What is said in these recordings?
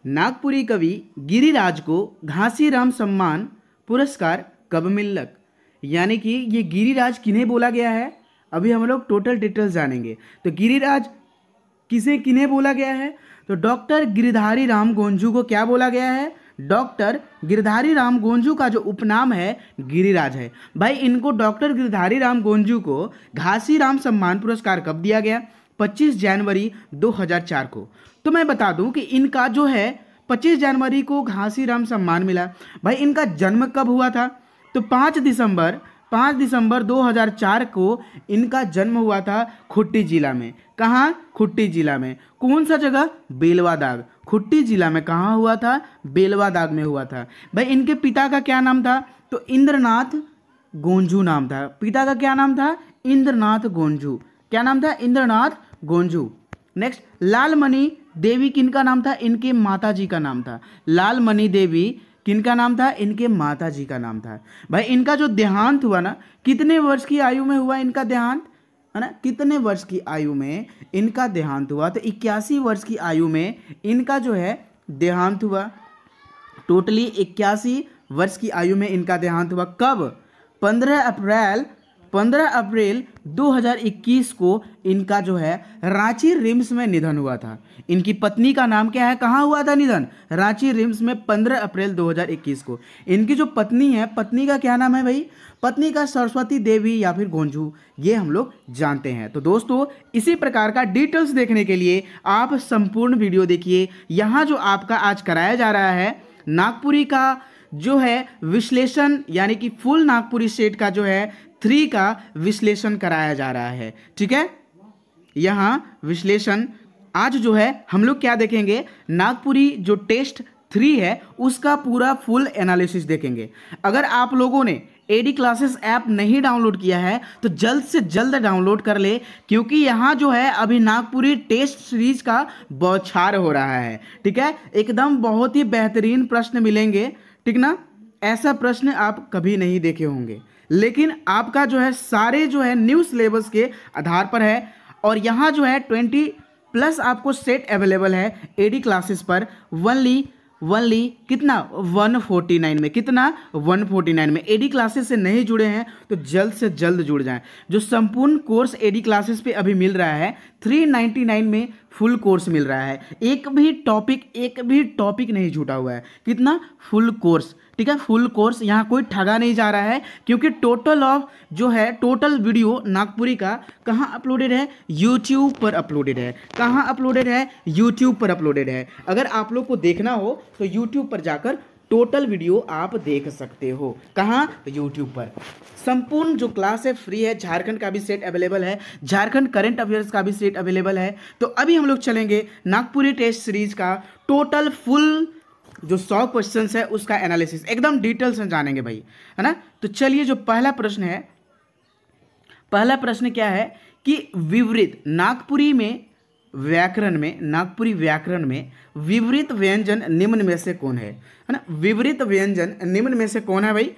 नागपुरी कवि गिरिराज को घासीराम सम्मान पुरस्कार कब मिलक। यानी कि ये गिरिराज किन्हें बोला गया है, अभी हम लोग टोटल डिटेल्स जानेंगे। तो गिरिराज किन्हें बोला गया है, तो डॉक्टर गिरधारी राम गोंझू को क्या बोला गया है, डॉक्टर गिरधारी राम गोंझू का जो उपनाम है गिरिराज है। भाई इनको डॉक्टर गिरधारी राम गोंझू को घासीराम सम्मान पुरस्कार कब दिया गया, 25 जनवरी 2004 को। तो मैं बता दूं कि इनका जो है 25 जनवरी को घासीराम सम्मान मिला। भाई इनका जन्म कब हुआ था, तो 5 दिसंबर 2004 को इनका जन्म हुआ था खुट्टी जिला में। कहाँ, खुट्टी जिला में। कौन सा जगह, बेलवा दाग। खुट्टी जिला में कहाँ हुआ था, बेलवा दाग में हुआ था। भाई इनके पिता का क्या नाम था, तो इंद्रनाथ गोंझू नाम था। पिता का क्या नाम था, इंद्रनाथ गोंझू। क्या नाम था, इंद्रनाथ गोंझू। नेक्स्ट, लालमणि देवी किनका नाम था, इनके माता जी का नाम था। लालमणि देवी किनका नाम था, इनके माता जी का नाम था। भाई इनका जो देहांत हुआ ना, कितने वर्ष की आयु में हुआ इनका देहांत, है ना, कितने वर्ष की आयु में इनका देहांत हुआ, तो 81 वर्ष की आयु में इनका जो है देहांत हुआ। टोटली 81 वर्ष की आयु में इनका देहांत हुआ। कब, 15 अप्रैल 2021 को इनका जो है रांची रिम्स में निधन हुआ था। इनकी पत्नी का नाम क्या है, कहाँ हुआ था निधन, रांची रिम्स में 15 अप्रैल 2021 को। इनकी जो पत्नी है, पत्नी का क्या नाम है भाई, पत्नी का सरस्वती देवी या फिर गोंझू, ये हम लोग जानते हैं। तो दोस्तों इसी प्रकार का डिटेल्स देखने के लिए आप संपूर्ण वीडियो देखिए। यहाँ जो आपका आज कराया जा रहा है नागपुरी का जो है विश्लेषण, यानी कि फुल नागपुरी सेट का जो है 3 का विश्लेषण कराया जा रहा है। ठीक है, यहाँ विश्लेषण आज जो है हम लोग क्या देखेंगे, नागपुरी जो टेस्ट 3 है उसका पूरा फुल एनालिसिस देखेंगे। अगर आप लोगों ने एडी क्लासेस ऐप नहीं डाउनलोड किया है तो जल्द से जल्द डाउनलोड कर ले, क्योंकि यहाँ जो है अभी नागपुरी टेस्ट सीरीज का बौछार हो रहा है। ठीक है, एकदम बहुत ही बेहतरीन प्रश्न मिलेंगे। ठीक ना, ऐसा प्रश्न आप कभी नहीं देखे होंगे, लेकिन आपका जो है सारे जो है न्यू सिलेबस के आधार पर है। और यहाँ जो है 20+ आपको सेट अवेलेबल है एडी क्लासेस पर। वनली कितना, 149 में। कितना, 149 में। एडी क्लासेस से नहीं जुड़े हैं तो जल्द से जल्द जुड़ जाएं। जो संपूर्ण कोर्स एडी क्लासेस पे अभी मिल रहा है 399 में फुल कोर्स मिल रहा है। एक भी टॉपिक नहीं छूटा हुआ है। कितना, फुल कोर्स। ठीक है, फुल कोर्स, यहाँ कोई ठगा नहीं जा रहा है, क्योंकि टोटल वीडियो नागपुरी का कहाँ अपलोडेड है, यूट्यूब पर अपलोडेड है। कहाँ अपलोडेड है, यूट्यूब पर अपलोडेड है। अगर आप लोग को देखना हो तो यूट्यूब पर जाकर टोटल वीडियो आप देख सकते हो। कहाँ, तो यूट्यूब पर। संपूर्ण जो क्लास है फ्री है। झारखंड का भी सेट अवेलेबल है, झारखंड करंट अफेयर्स का भी सेट अवेलेबल है। तो अभी हम लोग चलेंगे नागपुरी टेस्ट सीरीज का टोटल फुल जो 100 क्वेश्चंस है उसका एनालिसिस एकदम डिटेल से जानेंगे भाई, है ना। तो चलिए, जो पहला प्रश्न है, पहला प्रश्न क्या है कि विवृत नागपुरी व्याकरण में विवृत व्यंजन निम्न में से कौन है ना। विवृत व्यंजन निम्न में से कौन है भाई,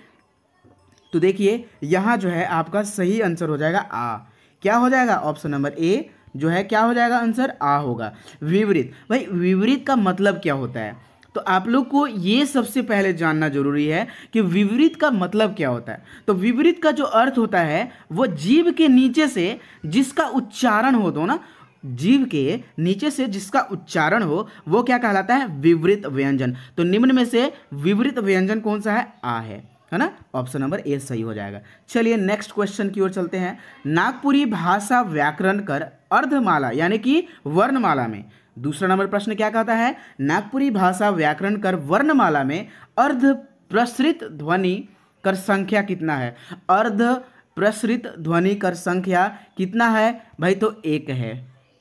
तो देखिए यहाँ जो है आपका सही आंसर हो जाएगा आ। क्या हो जाएगा, ऑप्शन नंबर ए जो है क्या हो जाएगा आंसर, आ होगा। विवृत, भाई विवृत का मतलब क्या होता है, तो आप लोग को ये सबसे पहले जानना जरूरी है कि विवृत का मतलब क्या होता है। तो विवृत का जो अर्थ होता है वो जीभ के नीचे से जिसका उच्चारण हो, दो ना, जीभ के नीचे से जिसका उच्चारण हो वो क्या कहलाता है, विवृत व्यंजन। तो निम्न में से विवृत व्यंजन कौन सा है, आ है ना। ऑप्शन नंबर ए सही हो जाएगा। चलिए नेक्स्ट क्वेश्चन की ओर चलते हैं। नागपुरी भाषा व्याकरण कर अर्धमाला यानी कि वर्णमाला में, दूसरा नंबर प्रश्न क्या कहता है, नागपुरी भाषा व्याकरण कर वर्णमाला में अर्ध प्रसृत ध्वनि कर संख्या कितना है। अर्ध प्रसृत ध्वनि कर संख्या कितना है भाई, तो 1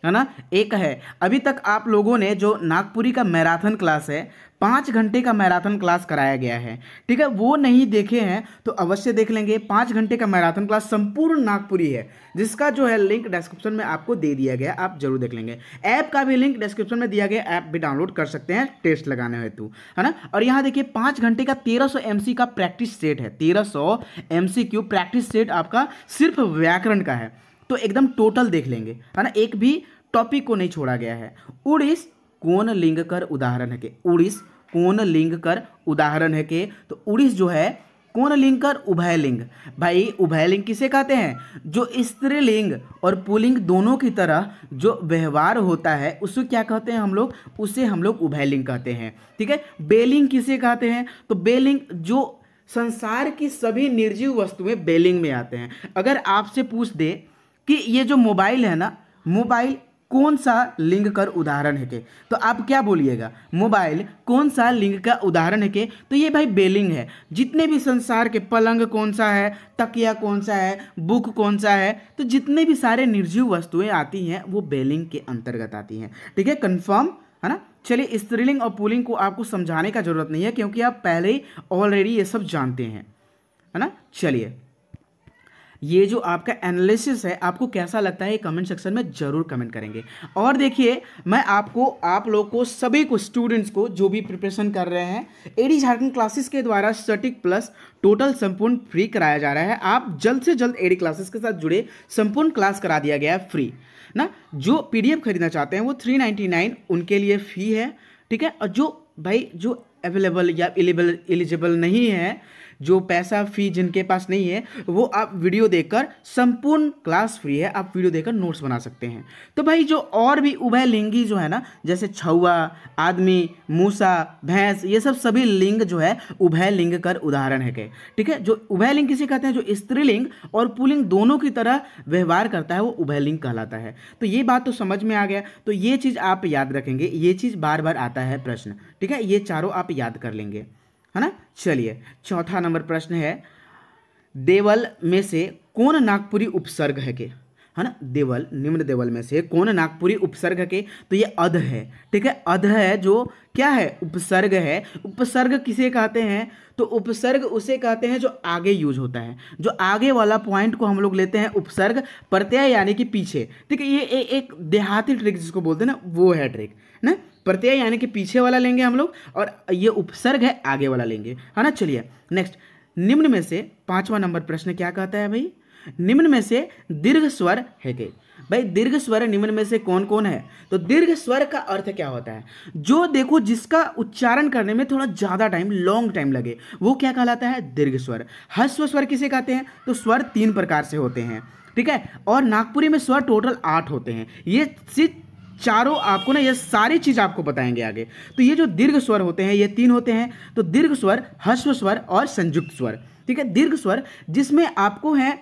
है ना, 1 है। अभी तक आप लोगों ने जो नागपुरी का मैराथन क्लास है, 5 घंटे का मैराथन क्लास कराया गया है। ठीक है, वो नहीं देखे हैं तो अवश्य देख लेंगे। 5 घंटे का मैराथन क्लास संपूर्ण नागपुरी है, जिसका जो है लिंक डिस्क्रिप्शन में आपको दे दिया गया, आप जरूर देख लेंगे। ऐप का भी लिंक डिस्क्रिप्शन में दिया गया, ऐप भी डाउनलोड कर सकते हैं टेस्ट लगाने हेतु, है ना। और यहाँ देखिए 5 घंटे का 1300 MC का प्रैक्टिस सेट है। 1300 MCQ प्रैक्टिस सेट आपका सिर्फ व्याकरण का है। तो एकदम टोटल देख लेंगे, है ना, एक भी टॉपिक को नहीं छोड़ा गया है। उड़ीस कौन लिंग कर उदाहरण है के? उड़ीस कौन लिंग कर उदाहरण है के? तो उड़ीस जो है कौन लिंग कर उभयलिंग। भाई उभयलिंग किसे कहते हैं? जो स्त्रीलिंग और पुल्लिंग दोनों की तरह जो व्यवहार होता है उसको क्या कहते हैं हम लोग? उसे हम लोग उभयलिंग कहते हैं। ठीक है। बेलिंग किसे कहते हैं? तो बेलिंग जो संसार की सभी निर्जीव वस्तुएं बेलिंग में आते हैं। अगर आपसे पूछ दे कि ये जो मोबाइल है ना, मोबाइल कौन सा लिंग कर उदाहरण है के? तो आप क्या बोलिएगा? मोबाइल कौन सा लिंग का उदाहरण है के? तो ये भाई बेलिंग है। जितने भी संसार के पलंग कौन सा है, तकिया कौन सा है, बुक कौन सा है, तो जितने भी सारे निर्जीव वस्तुएं आती हैं वो बेलिंग के अंतर्गत आती हैं। ठीक है, कंफर्म है ना। चलिए, स्त्रीलिंग और पुल्लिंग को आपको समझाने का जरूरत नहीं है क्योंकि आप पहले ही ऑलरेडी ये सब जानते हैं, है ना। चलिए, ये जो आपका एनालिसिस है आपको कैसा लगता है ये कमेंट सेक्शन में जरूर कमेंट करेंगे। और देखिए, मैं आप लोग को सभी को स्टूडेंट्स को जो भी प्रिपरेशन कर रहे हैं एडी झारखंड क्लासेस के द्वारा स्टैटिक प्लस टोटल संपूर्ण फ्री कराया जा रहा है। आप जल्द से जल्द एडी क्लासेस के साथ जुड़े, संपूर्ण क्लास करा दिया गया है फ्री ना। जो पीडीएफ खरीदना चाहते हैं वो 399 उनके लिए फी है। ठीक है। और जो भाई जो अवेलेबल या एलिजिबल नहीं है, जो पैसा फी जिनके पास नहीं है, वो आप वीडियो देखकर, संपूर्ण क्लास फ्री है, आप वीडियो देखकर नोट्स बना सकते हैं। तो भाई जो और भी उभयलिंगी जो है ना, जैसे छौआ, आदमी, मूसा, भैंस, ये सब सभी लिंग जो है उभयलिंग कर उदाहरण है के। ठीक है। जो उभयलिंग किसे कहते हैं? जो स्त्रीलिंग और पुल्लिंग दोनों की तरह व्यवहार करता है वो उभयलिंग कहलाता है। तो ये बात तो समझ में आ गया। तो ये चीज़ आप याद रखेंगे, ये चीज़ बार बार आता है प्रश्न। ठीक है, ये चारों आप याद कर लेंगे, है ना। चलिए, चौथा नंबर प्रश्न है, देवल में से कौन नागपुरी उपसर्ग है के? है ना। देवल, निम्न देवल में से कौन नागपुरी उपसर्ग है के? तो ये अध है। ठीक है, अध है जो क्या है? उपसर्ग है। उपसर्ग किसे कहते हैं? तो उपसर्ग उसे कहते हैं जो आगे यूज होता है, जो आगे वाला पॉइंट को हम लोग लेते हैं उपसर्ग, प्रत्यय यानी कि पीछे। ठीक है, ये एक देहाती ट्रिक जिसको बोलते हैं ना, वो है ट्रिक ना। प्रत्यय यानी कि पीछे वाला लेंगे हम लोग और ये उपसर्ग है आगे वाला लेंगे, है ना। चलिए नेक्स्ट, निम्न में से पांचवा नंबर प्रश्न क्या कहता है भाई? निम्न में से दीर्घ स्वर है के? भाई दीर्घ स्वर निम्न में से कौन कौन है? तो दीर्घ स्वर का अर्थ क्या होता है? जो देखो जिसका उच्चारण करने में थोड़ा ज्यादा टाइम, लॉन्ग टाइम लगे, वो क्या कहलाता है? दीर्घ स्वर। ह्रस्व स्वर किसे कहते हैं? तो स्वर 3 प्रकार से होते हैं। ठीक है, और नागपुरी में स्वर टोटल 8 होते हैं। ये सिर्फ चारों आपको ना, ये सारी चीज आपको बताएंगे आगे। तो ये जो दीर्घ स्वर होते हैं ये 3 होते हैं। तो दीर्घ स्वर, ह्रस्व स्वर और संयुक्त स्वर। ठीक है, दीर्घ स्वर जिसमें आपको है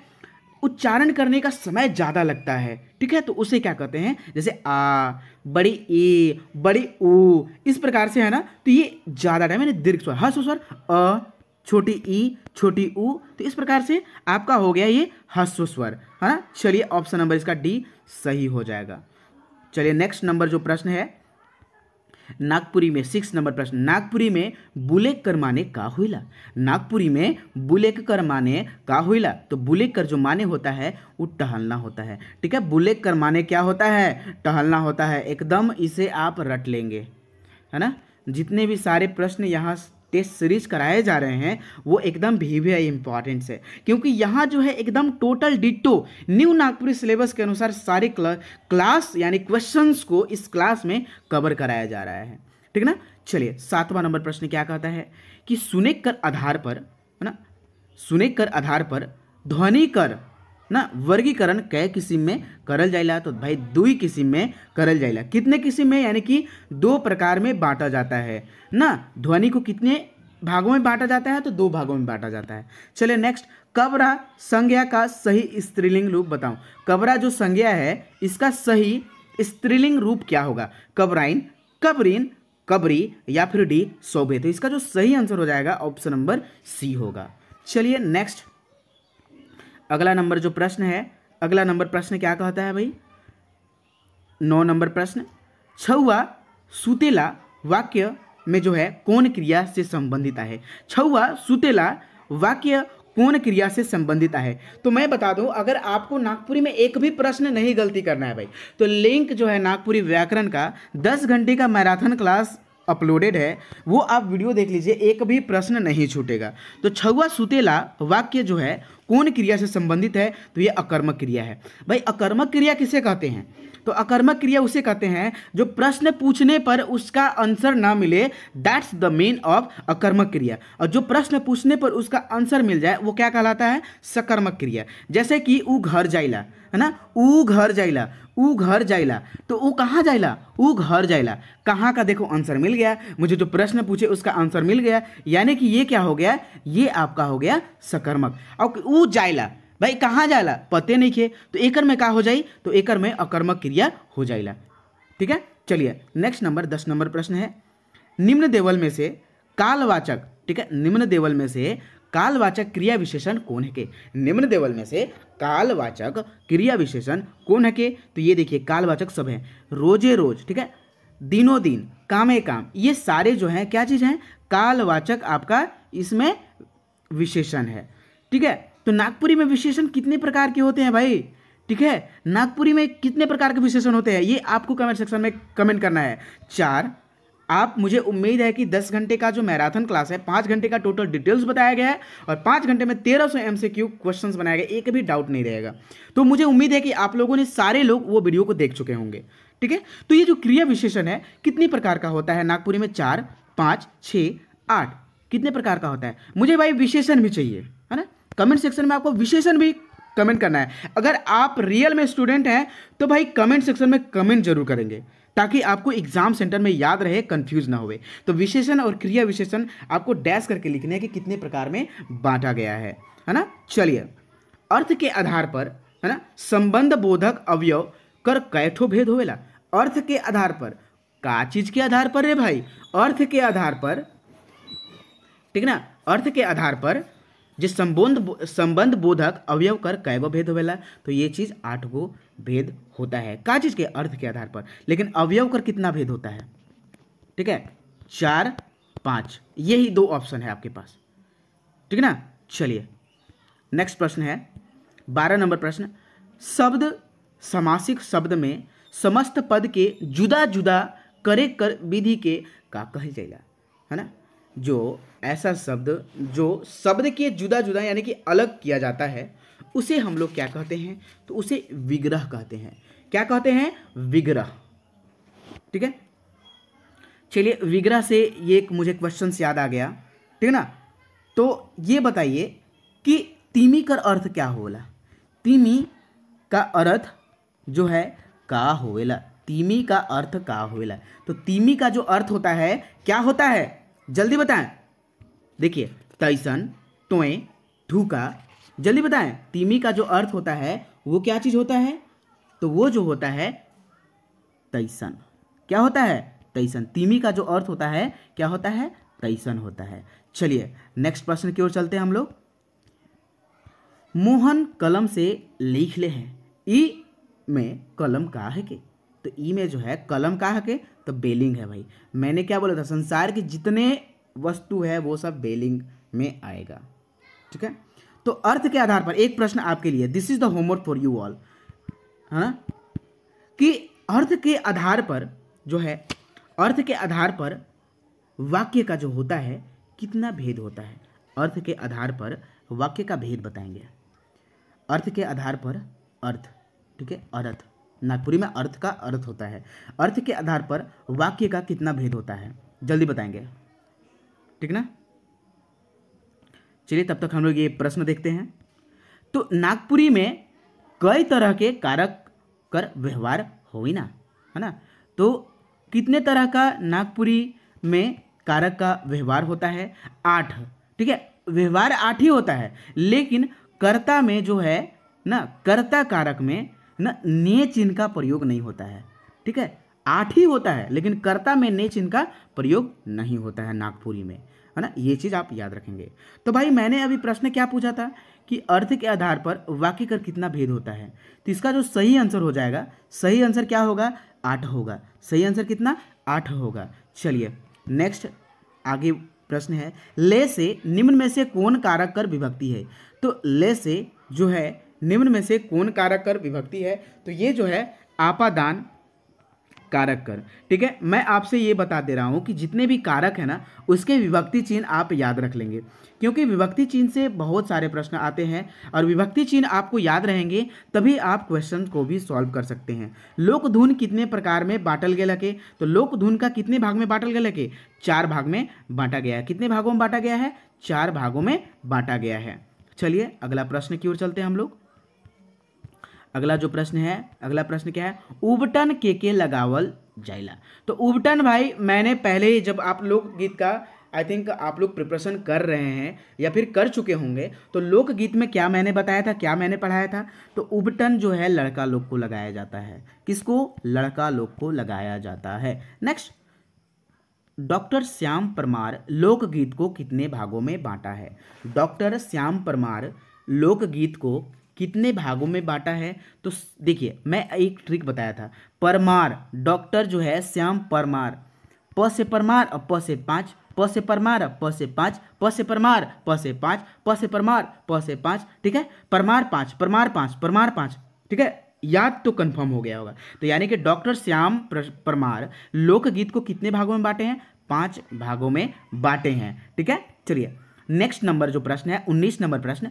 उच्चारण करने का समय ज्यादा लगता है। ठीक है, तो उसे क्या कहते हैं? जैसे आ, बड़ी ए, बड़ी ऊ, इस प्रकार से है ना। तो ये ज्यादा टाइम है दीर्घ स्वर। ह्रस्व स्वर अ, छोटी ई, छोटी ऊ, तो इस प्रकार से आपका हो गया ये ह्रस्व स्वर, है ना। चलिए, ऑप्शन नंबर इसका डी सही हो जाएगा। चलिए नेक्स्ट नंबर जो प्रश्न है नागपुरी में, 6 नंबर प्रश्न, नागपुरी में बुलेक कर माने का हुईला? नागपुरी में बुलेक कर माने का हुईला? तो बुलेक कर जो माने होता है वो टहलना होता है। ठीक है, बुलेक कर माने क्या होता है? टहलना होता है। एकदम इसे आप रट लेंगे, है ना। जितने भी सारे प्रश्न यहाँ टेस्ट सीरीज कराए जा रहे हैं वो एकदम भी इंपॉर्टेंट है, क्योंकि यहाँ जो है एकदम total ditto new Nagpuri syllabus के अनुसार सारे क्लास यानी क्वेश्चंस को इस क्लास में कवर कराया जा रहा है। ठीक ना। चलिए, 7वां नंबर प्रश्न क्या कहता है कि सुनेक कर आधार पर, है ना, सुनेक कर आधार पर ध्वनि कर ना वर्गीकरण कै किस्म में करल जाइला? तो भाई 2 किस्म में करल जाइला। कितने किस्म में? यानी कि 2 प्रकार में बांटा जाता है ना। ध्वनि को कितने भागों में बांटा जाता है? तो 2 भागों में बांटा जाता है। चलिए नेक्स्ट, कबरा संज्ञा का सही स्त्रीलिंग रूप बताऊं। कबरा जो संज्ञा है इसका सही स्त्रीलिंग रूप क्या होगा? कबराइन, कबरीन, कबरी या फिर डी शोभे? तो इसका जो सही आंसर हो जाएगा ऑप्शन नंबर सी होगा। चलिए नेक्स्ट, अगला नंबर जो प्रश्न है, अगला नंबर प्रश्न क्या कहता है भाई? 9 नंबर प्रश्न, छौआ सुतेला वाक्य में जो है कौन क्रिया से संबंधित है? छौआ सुतेला वाक्य कौन क्रिया से संबंधित है? तो मैं बता दूं, अगर आपको नागपुरी में एक भी प्रश्न नहीं गलती करना है भाई, तो लिंक जो है नागपुरी व्याकरण का 10 घंटे का मैराथन क्लास अपलोडेड है, वो आप वीडियो देख लीजिए, एक भी प्रश्न नहीं छूटेगा। तो छौआ सुतेला वाक्य जो है कौन क्रिया से संबंधित है? तो ये अकर्मक क्रिया है। भाई अकर्मक क्रिया किसे कहते हैं? तो अकर्मक क्रिया उसे कहते हैं जो प्रश्न पूछने पर उसका आंसर ना मिले, दैट्स द मीन ऑफ अकर्मक क्रिया। और जो प्रश्न पूछने पर उसका आंसर मिल जाए वो क्या कहलाता है? सकर्मक क्रिया। जैसे कि ऊ घर जाइला, है ना, ऊ घर जाइला, ऊ घर जाइला, तो ऊ कहाँ जाइला? ऊ घर जाइला, कहाँ का देखो आंसर मिल गया, मुझे जो प्रश्न पूछे उसका आंसर मिल गया, यानी कि ये क्या हो गया? ये आपका हो गया सकर्मक। और ऊ जाइला, भाई कहाँ जाइला? पते नहीं खे, तो एकर में का हो जाई? तो एकर में अकर्मक क्रिया हो जाइला। ठीक है, चलिए नेक्स्ट नंबर 10 नंबर प्रश्न है, निम्न देवल में से कालवाचक, ठीक है, निम्न देवल में से कालवाचक क्रिया विशेषण कौन है के? निम्न देवल में से कालवाचक क्रिया विशेषण कौन है के? तो ये देखिए कालवाचक सब है, रोजे रोज, ठीक है, दिनों दिन, कामे काम, ये सारे जो हैं क्या चीज़ हैं? कालवाचक आपका इसमें विशेषण है। ठीक है, तो नागपुरी में विशेषण कितने प्रकार के होते हैं भाई? ठीक है, नागपुरी में कितने प्रकार के विशेषण होते हैं ये आपको कमेंट सेक्शन में कमेंट करना है। 4 आप, मुझे उम्मीद है कि 10 घंटे का जो मैराथन क्लास है, 5 घंटे का टोटल डिटेल्स बताया गया है और 5 घंटे में 1300 MCQ क्वेश्चंस बनाया गया, एक भी डाउट नहीं रहेगा। तो मुझे उम्मीद है कि आप लोगों ने सारे लोग वो वीडियो को देख चुके होंगे। ठीक है, तो ये जो क्रिया विशेषण है कितनी प्रकार का होता है नागपुरी में? 4, 5, 6, 8, कितने प्रकार का होता है? मुझे भाई विशेषण भी चाहिए, है ना। कमेंट सेक्शन में आपको विशेषण भी कमेंट करना है। अगर आप रियल में स्टूडेंट हैं तो भाई कमेंट सेक्शन में कमेंट जरूर करेंगे ताकि आपको एग्जाम सेंटर में याद रहे, कंफ्यूज ना होवे। तो विशेषण और क्रिया विशेषण आपको डैश करके लिखने हैं कि कितने प्रकार में बांटा गया है ना। चलिए, अर्थ के आधार पर, है ना, संबंध बोधक अवयव कर कैठो भेद होवेला। अर्थ के आधार पर, का चीज के आधार पर रे भाई? अर्थ के आधार पर, ठीक ना, अर्थ के आधार पर जो संबंध बोधक अवयव कर कैगो भेद होवेला? तो ये चीज 8 गो भेद होता है का चीज के? अर्थ के आधार पर। लेकिन अवयव कर कितना भेद होता है? ठीक है, 4, 5, यही 2 ऑप्शन है आपके पास। ठीक ना, चलिए नेक्स्ट प्रश्न है 12 नंबर प्रश्न, शब्द समासिक शब्द में समस्त पद के जुदा जुदा करे कर विधि के का कहे जाएगा, है ना। जो ऐसा शब्द जो शब्द के जुदा जुदा यानी कि अलग किया जाता है उसे हम लोग क्या कहते हैं? तो उसे विग्रह कहते हैं। क्या कहते हैं? विग्रह। ठीक है, चलिए विग्रह से ये एक मुझे क्वेश्चन याद आ गया, ठीक है ना। तो ये बताइए कि तिमी का अर्थ क्या होवेला? तिमी का अर्थ जो है का होवेला? तिमी का अर्थ का होवेला? तो तिमी का जो अर्थ होता है क्या होता है? जल्दी बताएं। देखिए, तैसन, तोय, धूका, जल्दी बताएं। तिमी का जो अर्थ होता है वो क्या चीज होता है? तो वो जो होता है तैसन। क्या होता है? तैसन। तिमी का जो अर्थ होता है क्या होता है? तैसन होता है। चलिए नेक्स्ट प्रश्न की ओर चलते हैं हम लोग। मोहन कलम से लिख ले हैं, ई में कलम का है के? तो ई में जो है कलम का है के? तो बेलिंग है भाई। मैंने क्या बोला था? संसार के जितने वस्तु है वो सब बेलिंग में आएगा। ठीक है, तो अर्थ के आधार पर एक प्रश्न आपके लिए, this is the homework for you all, है ना, कि अर्थ के आधार पर जो है, अर्थ के आधार पर वाक्य का जो होता है कितना भेद होता है? अर्थ के आधार पर वाक्य का भेद बताएंगे। अर्थ के आधार पर अर्थ, ठीक है, अर्थ, नागपुरी में अर्थ का अर्थ होता है। अर्थ के आधार पर वाक्य का कितना भेद होता है? जल्दी बताएंगे, ठीक ना। चलिए तब तक हम लोग ये प्रश्न देखते हैं। तो नागपुरी में कई तरह के कारक कर व्यवहार हो ही ना, है ना। तो कितने तरह का नागपुरी में कारक का व्यवहार होता है? 8। ठीक है, व्यवहार 8 ही होता है, लेकिन कर्ता में जो है ना, कर्ता कारक में ना ने चिन्ह का प्रयोग नहीं होता है। ठीक है, 8 ही होता है, लेकिन कर्ता में ने चिन्ह का प्रयोग नहीं होता है नागपुरी में, है ना। ये चीज़ आप याद रखेंगे। तो भाई मैंने अभी प्रश्न क्या पूछा था कि अर्थ के आधार पर वाक्य का कितना भेद होता है? तो इसका जो सही आंसर हो जाएगा, सही आंसर क्या होगा? 8 होगा। सही आंसर कितना? 8 होगा। चलिए नेक्स्ट आगे प्रश्न है, ले से निम्न में से कौन कारक कर विभक्ति है? तो ले से जो है निम्न में से कौन कारक कर विभक्ति है? तो ये जो है आपादान, कारक कर। ठीक है, मैं आपसे ये बता दे रहा हूँ कि जितने भी कारक है ना उसके विभक्ति चिन्ह आप याद रख लेंगे, क्योंकि विभक्ति चिन्ह से बहुत सारे प्रश्न आते हैं और विभक्ति चिन्ह आपको याद रहेंगे तभी आप क्वेश्चन को भी सॉल्व कर सकते हैं। लोकधुन कितने प्रकार में बांटल गया के? तो लोकधुन का कितने भाग में बांटल गया के? 4 भाग में बांटा गया है। कितने भागों में बांटा गया है? 4 भागों में बांटा गया है। चलिए अगला प्रश्न की ओर चलते हैं हम लोग। अगला जो प्रश्न है, अगला प्रश्न क्या है? उबटन के लगावल जाइला। तो उबटन भाई मैंने पहले ही जब आप लोकगीत का आई थिंक आप लोग प्रिपरेशन कर रहे हैं या फिर कर चुके होंगे, तो लोकगीत में क्या मैंने बताया था, क्या मैंने पढ़ाया था? तो उबटन जो है लड़का लोग को लगाया जाता है। किसको? लड़का लोग को लगाया जाता है। नेक्स्ट, डॉक्टर श्याम परमार लोकगीत को कितने भागों में बांटा है? डॉक्टर श्याम परमार लोकगीत को कितने भागों में बांटा है? तो देखिए मैं एक ट्रिक बताया था। परमार, डॉक्टर जो है श्याम परमार, प से परमार और प से 5, प से परमार प से 5, प से परमार प से 5, प से परमार प से 5। ठीक है, परमार 5, परमार 5, परमार 5। ठीक है, याद तो कंफर्म हो गया होगा। तो यानी कि डॉक्टर श्याम परमार लोकगीत को कितने भागों में बांटे हैं? 5 भागों में बांटे हैं। ठीक है, चलिए नेक्स्ट नंबर जो प्रश्न है 19 नंबर प्रश्न,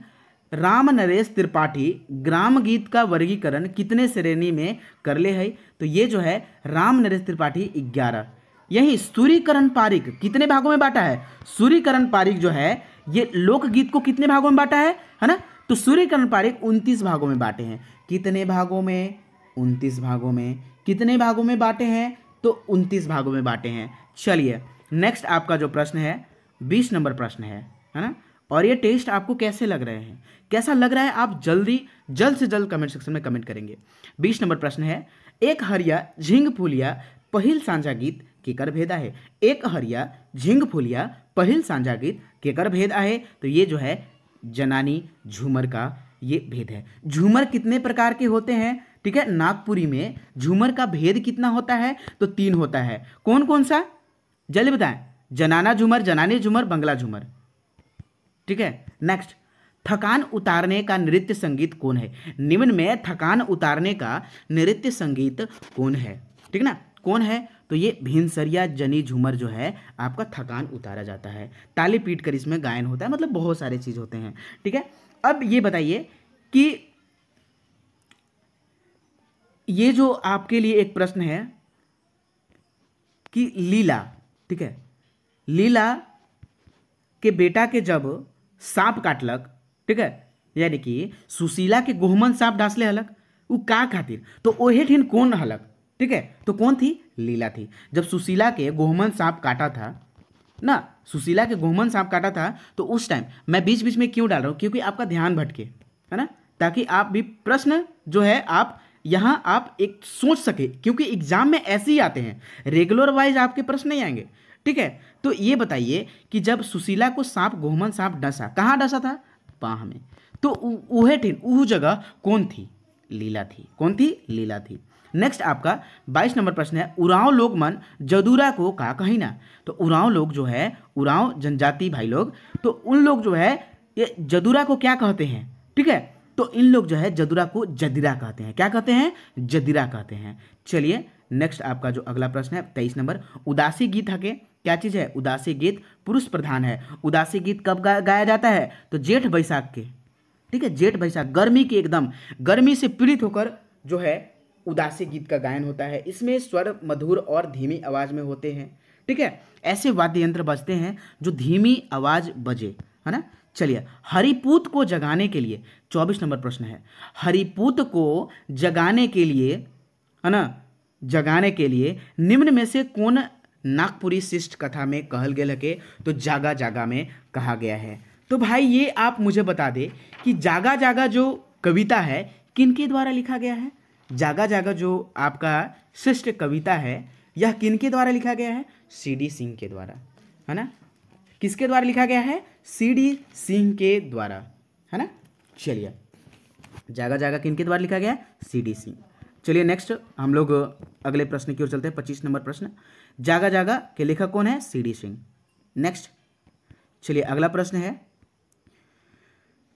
राम नरेश त्रिपाठी ग्राम गीत का वर्गीकरण कितने श्रेणी में कर ले है? तो ये जो है राम नरेश त्रिपाठी 11। यही सूर्यकरण पारिक कितने भागों में बांटा है? सूर्यकरण पारिक जो है ये लोकगीत को कितने भागों में बांटा है ना? तो सूर्यकरण पारिक 29 भागों में बांटे हैं। कितने भागों में? 29 भागों में। कितने भागों में बांटे हैं? तो 29 भागों में बांटे हैं। चलिए नेक्स्ट आपका जो प्रश्न है 20 नंबर प्रश्न है ना? और ये टेस्ट आपको कैसे लग रहे हैं, कैसा लग रहा है, आप जल्द से जल्द कमेंट सेक्शन में कमेंट करेंगे। 20 नंबर प्रश्न है, एक हरिया झिंग फुलिया पहिल सांझा गीत केकर भेद आहे? एक हरिया झिंग फुलिया पहिल सांझा गीत केकर भेद आहे? तो ये जो है जनानी झूमर का ये भेद है। झूमर कितने प्रकार के होते हैं? ठीक है, नागपुरी में झूमर का भेद कितना होता है? तो 3 होता है। कौन कौन सा? जल्दी बताएं। जनाना झूमर, जनानी झूमर, बंगला झूमर। ठीक है, नेक्स्ट, थकान उतारने का नृत्य संगीत कौन है? निम्न में थकान उतारने का नृत्य संगीत कौन है? ठीक ना, कौन है? तो ये भिनसरिया जनी झूमर जो है आपका थकान उतारा जाता है। ताली पीट कर इसमें गायन होता है, मतलब बहुत सारे चीज होते हैं। ठीक है, अब ये बताइए कि ये जो आपके लिए एक प्रश्न है कि लीला, ठीक है, लीला के बेटा के जब सांप काटलक, ठीक है, यानी कि सुशीला के गोहमन सांप डांसले हलक, वो का खातिर? तो ओहे ठिन कौन हलक? ठीक है, तो कौन थी? लीला थी। जब सुशीला के गोहमन सांप काटा था ना, सुशीला के गोहमन सांप काटा था, तो उस टाइम मैं बीच बीच में क्यों डाल रहा हूं? क्योंकि आपका ध्यान भटके, है ना, ताकि आप भी प्रश्न जो है आप यहां आप एक सोच सके, क्योंकि एग्जाम में ऐसे ही आते हैं, रेगुलर वाइज आपके प्रश्न नहीं आएंगे। ठीक है, तो ये बताइए कि जब सुशीला को सांप गोहमन सांप डसा, कहाँ डसा था? बाह में। तो उहे ठिन उह जगह कौन थी? लीला थी। कौन थी? लीला थी। नेक्स्ट आपका 22 नंबर प्रश्न है, उरांव लोग मन जदूरा को का कही ना? तो उरांव लोग जो है, उरांव जनजाति भाई लोग, तो उन लोग जो है ये जदूरा को क्या कहते हैं? ठीक है, तो इन लोग जो है जदूरा को जदिरा कहते हैं। क्या कहते हैं? जदिरा कहते हैं। चलिए नेक्स्ट आपका जो अगला प्रश्न है 23 नंबर, उदासी गीत हके क्या चीज है? उदासी गीत पुरुष प्रधान है। उदासी गीत कब गाया जाता है? तो जेठ बैसाख के। ठीक है, जेठ बैसाख, गर्मी के, एकदम गर्मी से पीड़ित होकर जो है उदासी गीत का गायन होता है। इसमें स्वर मधुर और धीमी आवाज में होते हैं। ठीक है, ऐसे वाद्य यंत्र बजते हैं जो धीमी आवाज बजे, है ना। चलिए, हरिपूत को जगाने के लिए 24 नंबर प्रश्न है, हरिपूत को जगाने के लिए, है ना, जगाने के लिए निम्न में से कौन नागपुरी शिष्ट कथा में कहल गेल है? तो जागा जागा में कहा गया है। तो भाई ये आप मुझे बता दे कि जागा जागा जो कविता है किनके द्वारा लिखा गया है? जागा जागा जो आपका शिष्ट कविता है यह किनके द्वारा लिखा गया है? CD सिंह के द्वारा, है ना। किसके द्वारा लिखा गया है? CD सिंह के द्वारा, है ना। चलिए, जागा जागा किनके द्वारा लिखा गया है? CD सिंह। चलिए नेक्स्ट हम लोग अगले प्रश्न की ओर चलते हैं। 25 नंबर प्रश्न, जागा जागा के लेखक कौन है? CD सिंह। नेक्स्ट चलिए अगला प्रश्न है,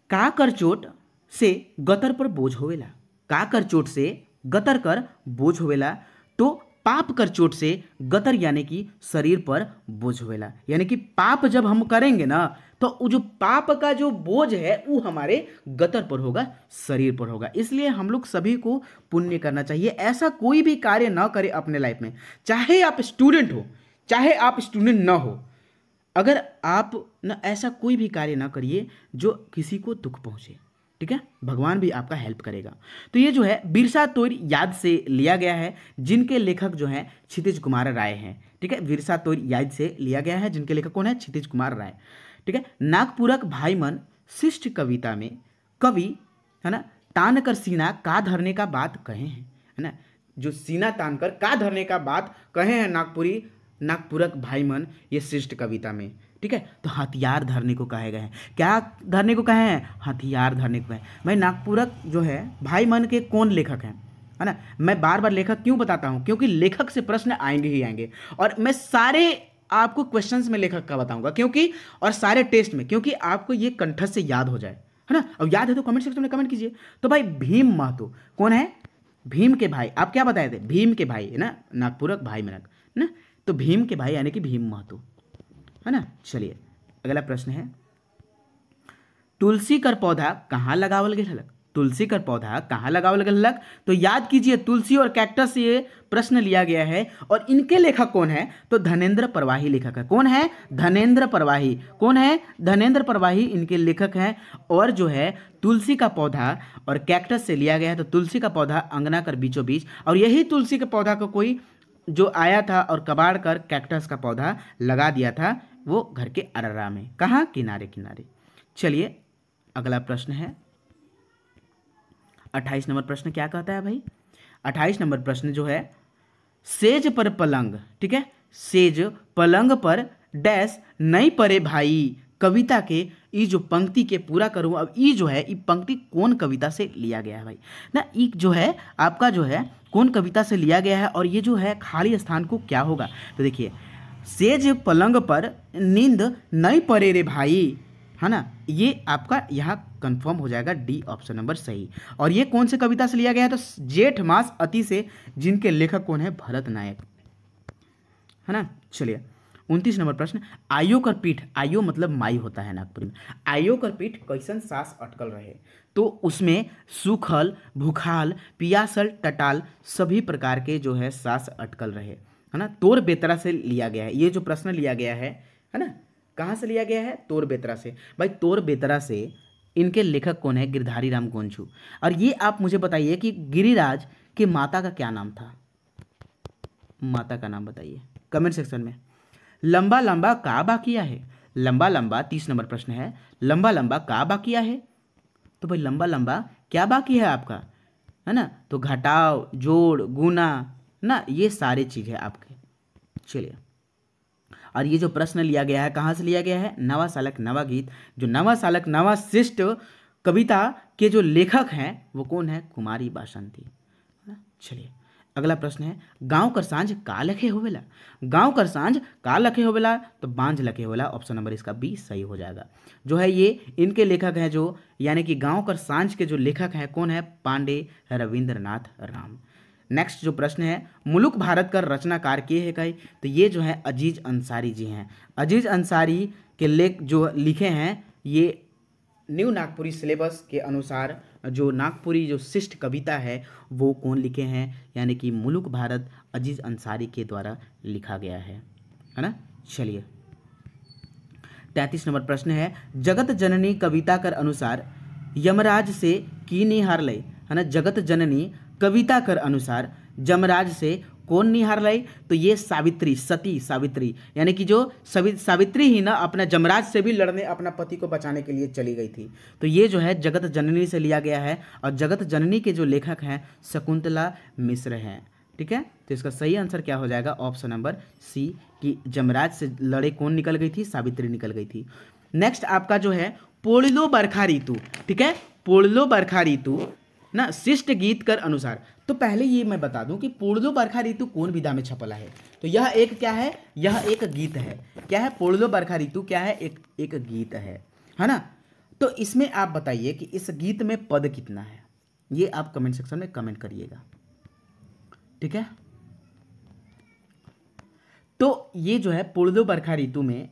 का कर चोट से गतर पर बोझ होवेला? का कर चोट से गतर कर बोझ होवेला? तो पाप कर चोट से गतर यानी कि शरीर पर बोझ होवेला, यानी कि पाप जब हम करेंगे ना तो वो जो पाप का जो बोझ है वो हमारे गतर पर होगा, शरीर पर होगा। इसलिए हम लोग सभी को पुण्य करना चाहिए। ऐसा कोई भी कार्य ना करे अपने लाइफ में, चाहे आप स्टूडेंट हो चाहे आप स्टूडेंट ना हो, अगर आप ना ऐसा कोई भी कार्य ना करिए जो किसी को दुख पहुंचे, ठीक है। भगवान भी आपका हेल्प करेगा। तो ये जो है बिरसा तोर याद से लिया गया है, जिनके लेखक जो हैं क्षितिज कुमार राय हैं, ठीक है। बिरसा तोर याद से लिया गया है, जिनके लेखक कौन है, क्षितिज कुमार राय, ठीक है। नागपुरक भाईमन शिष्ट कविता में कवि है ना तान कर सीना का धरने का बात कहे हैं, है ना, जो सीना तान कर का धरने का बात कहे हैं नागपुरक भाईमन ये शिष्ट कविता में, ठीक है। तो हथियार धरने को कहे गए हैं, क्या धरने को कहे हैं, हथियार धरने को कहे। भाई नागपुरक जो है भाईमन के कौन लेखक हैं, है ना। मैं बार बार लेखक क्यों बताता हूं, क्योंकि लेखक से प्रश्न आएंगे ही आएंगे, और मैं सारे आपको क्वेश्चंस में लेखक का बताऊंगा, क्योंकि और सारे टेस्ट में, क्योंकि आपको ये कंठस्थ से याद हो जाए, है ना। अब याद है तो कमेंट सेक्शन में कमेंट कीजिए। तो भाई भीम महतो कौन है, भीम के भाई, आप क्या बताए थे, भीम के भाई, है ना, नागपुरक भाई मनक, है ना। तो भीम के भाई यानी कि भीम महतो, है ना। चलिए अगला प्रश्न है, तुलसी कर पौधा कहाँ लगावल गया हलक, तुलसी कर पौधा कहाँ लगावल गया हलक। तो याद कीजिए तुलसी और कैक्टस से ये प्रश्न लिया गया है, और इनके लेखक कौन है, तो धनेंद्र प्रवाही लेखक है। कौन है, धनेंद्र प्रवाही, कौन है, धनेंद्र प्रवाही इनके लेखक हैं। और जो है तुलसी का पौधा और कैक्टस से लिया गया है, तो तुलसी का पौधा अंगना कर बीचों बीच, और यही तुलसी के पौधा को कोई जो आया था और कबाड़ कर कैक्टस का पौधा लगा दिया था, वो घर के अररा में, कहाँ, किनारे किनारे। चलिए अगला प्रश्न है 28 नंबर प्रश्न, क्या कहता है भाई, 28 नंबर प्रश्न जो है, सेज पर पलंग, ठीक है, सेज पलंग पर डैश नहीं परे भाई कविता के ई जो पंक्ति के पूरा करूँ। अब ई जो है ई पंक्ति कौन कविता से लिया गया है भाई ना, ई जो है आपका जो है कौन कविता से लिया गया है, और ये जो है खाली स्थान को क्या होगा। तो देखिए सेज पलंग पर नींद नहीं परे रे भाई, है ना, ये आपका यहाँ कंफर्म हो जाएगा, डी ऑप्शन नंबर सही। और ये कौन से कविता से लिया गया है, तो जेठ मास अति से, जिनके लेखक कौन है, भरत नायक, है ना। चलिए 29 नंबर प्रश्न, आयो कर पीठ, आयो मतलब माई होता है नागपुरी में, आयो कर पीठ कैसन सांस अटकल रहे। तो उसमें सूखल, भूखाल, पियासल, टटाल सभी प्रकार के जो है सांस अटकल रहे, है ना। तोर बेतरा से लिया गया है, ये जो प्रश्न लिया गया है ना, कहाँ से लिया गया है, तोर बेतरा से। भाई तोर बेतरा से इनके लेखक कौन है, गिरधारी राम गोंझू। और ये आप मुझे बताइए कि गिरिराज की माता का क्या नाम था, माता का नाम बताइए कमेंट सेक्शन में। लंबा लंबा का बाकिया है, लंबा लंबा 30 नंबर प्रश्न है, लंबा लंबा का बाकिया है। तो भाई लंबा लंबा क्या बाकी है आपका, है ना, तो घटाव, जोड़, गुना ना, ये सारी चीज़ है आपके। चलिए और ये जो प्रश्न लिया गया है कहाँ से लिया गया है, नवा सालक नवा गीत, जो नवा सालक नवा शिष्ट कविता के जो लेखक हैं वो कौन है, कुमारी बासंती। चलिए अगला प्रश्न है, गांव कर सांझ का लखे होवेला, गांव कर सांझ का लखे होवेला, तो बांझ लखे होवेला, ऑप्शन नंबर इसका बी सही हो जाएगा। जो है ये इनके लेखक हैं, जो यानी कि गांव कर सांझ के जो लेखक हैं कौन है, पांडे रविंद्रनाथ राम। नेक्स्ट जो प्रश्न है, मुल्क भारत का रचनाकार के है कई, तो ये जो है अजीज अंसारी जी हैं। अजीज अंसारी के लेख जो लिखे हैं, ये न्यू नागपुरी सिलेबस के अनुसार जो नागपुरी जो शिष्ट कविता है वो कौन लिखे हैं, यानी कि मुल्क भारत अजीज अंसारी के द्वारा लिखा गया है ना। चलिए 33 नंबर प्रश्न है, जगत जननी कविता कर अनुसार यमराज से की निहार लय, है ना, जगत जननी कविता कर अनुसार यमराज से कौन निहार लाई, तो ये सावित्री, सती सावित्री, यानी कि जो सावित्री ही ना अपना जमराज से भी लड़ने अपना पति को बचाने के लिए चली गई थी। तो ये जो है जगत जननी से लिया गया है, और जगत जननी के जो लेखक हैं शकुंतला मिश्र हैं, ठीक है। तो इसका सही आंसर क्या हो जाएगा, ऑप्शन नंबर सी, कि जमराज से लड़े कौन निकल गई थी, सावित्री निकल गई थी। नेक्स्ट आपका जो है पोड़लो बरखा ऋतु, ठीक है, पोड़लो बरखा ऋतु ना शिष्ट गीत कर अनुसार। तो पहले ये मैं बता दूं कि पोड़लो बरखा ऋतु कौन विधा में छपला है, तो यह एक क्या है, यह एक गीत है। क्या है, पोड़लो बरखा ऋतु क्या है, एक गीत है ना। तो इसमें आप बताइए कि इस गीत में पद कितना है, ये आप कमेंट सेक्शन में कमेंट करिएगा, ठीक है। तो ये जो है पोड़लो बरखा ऋतु में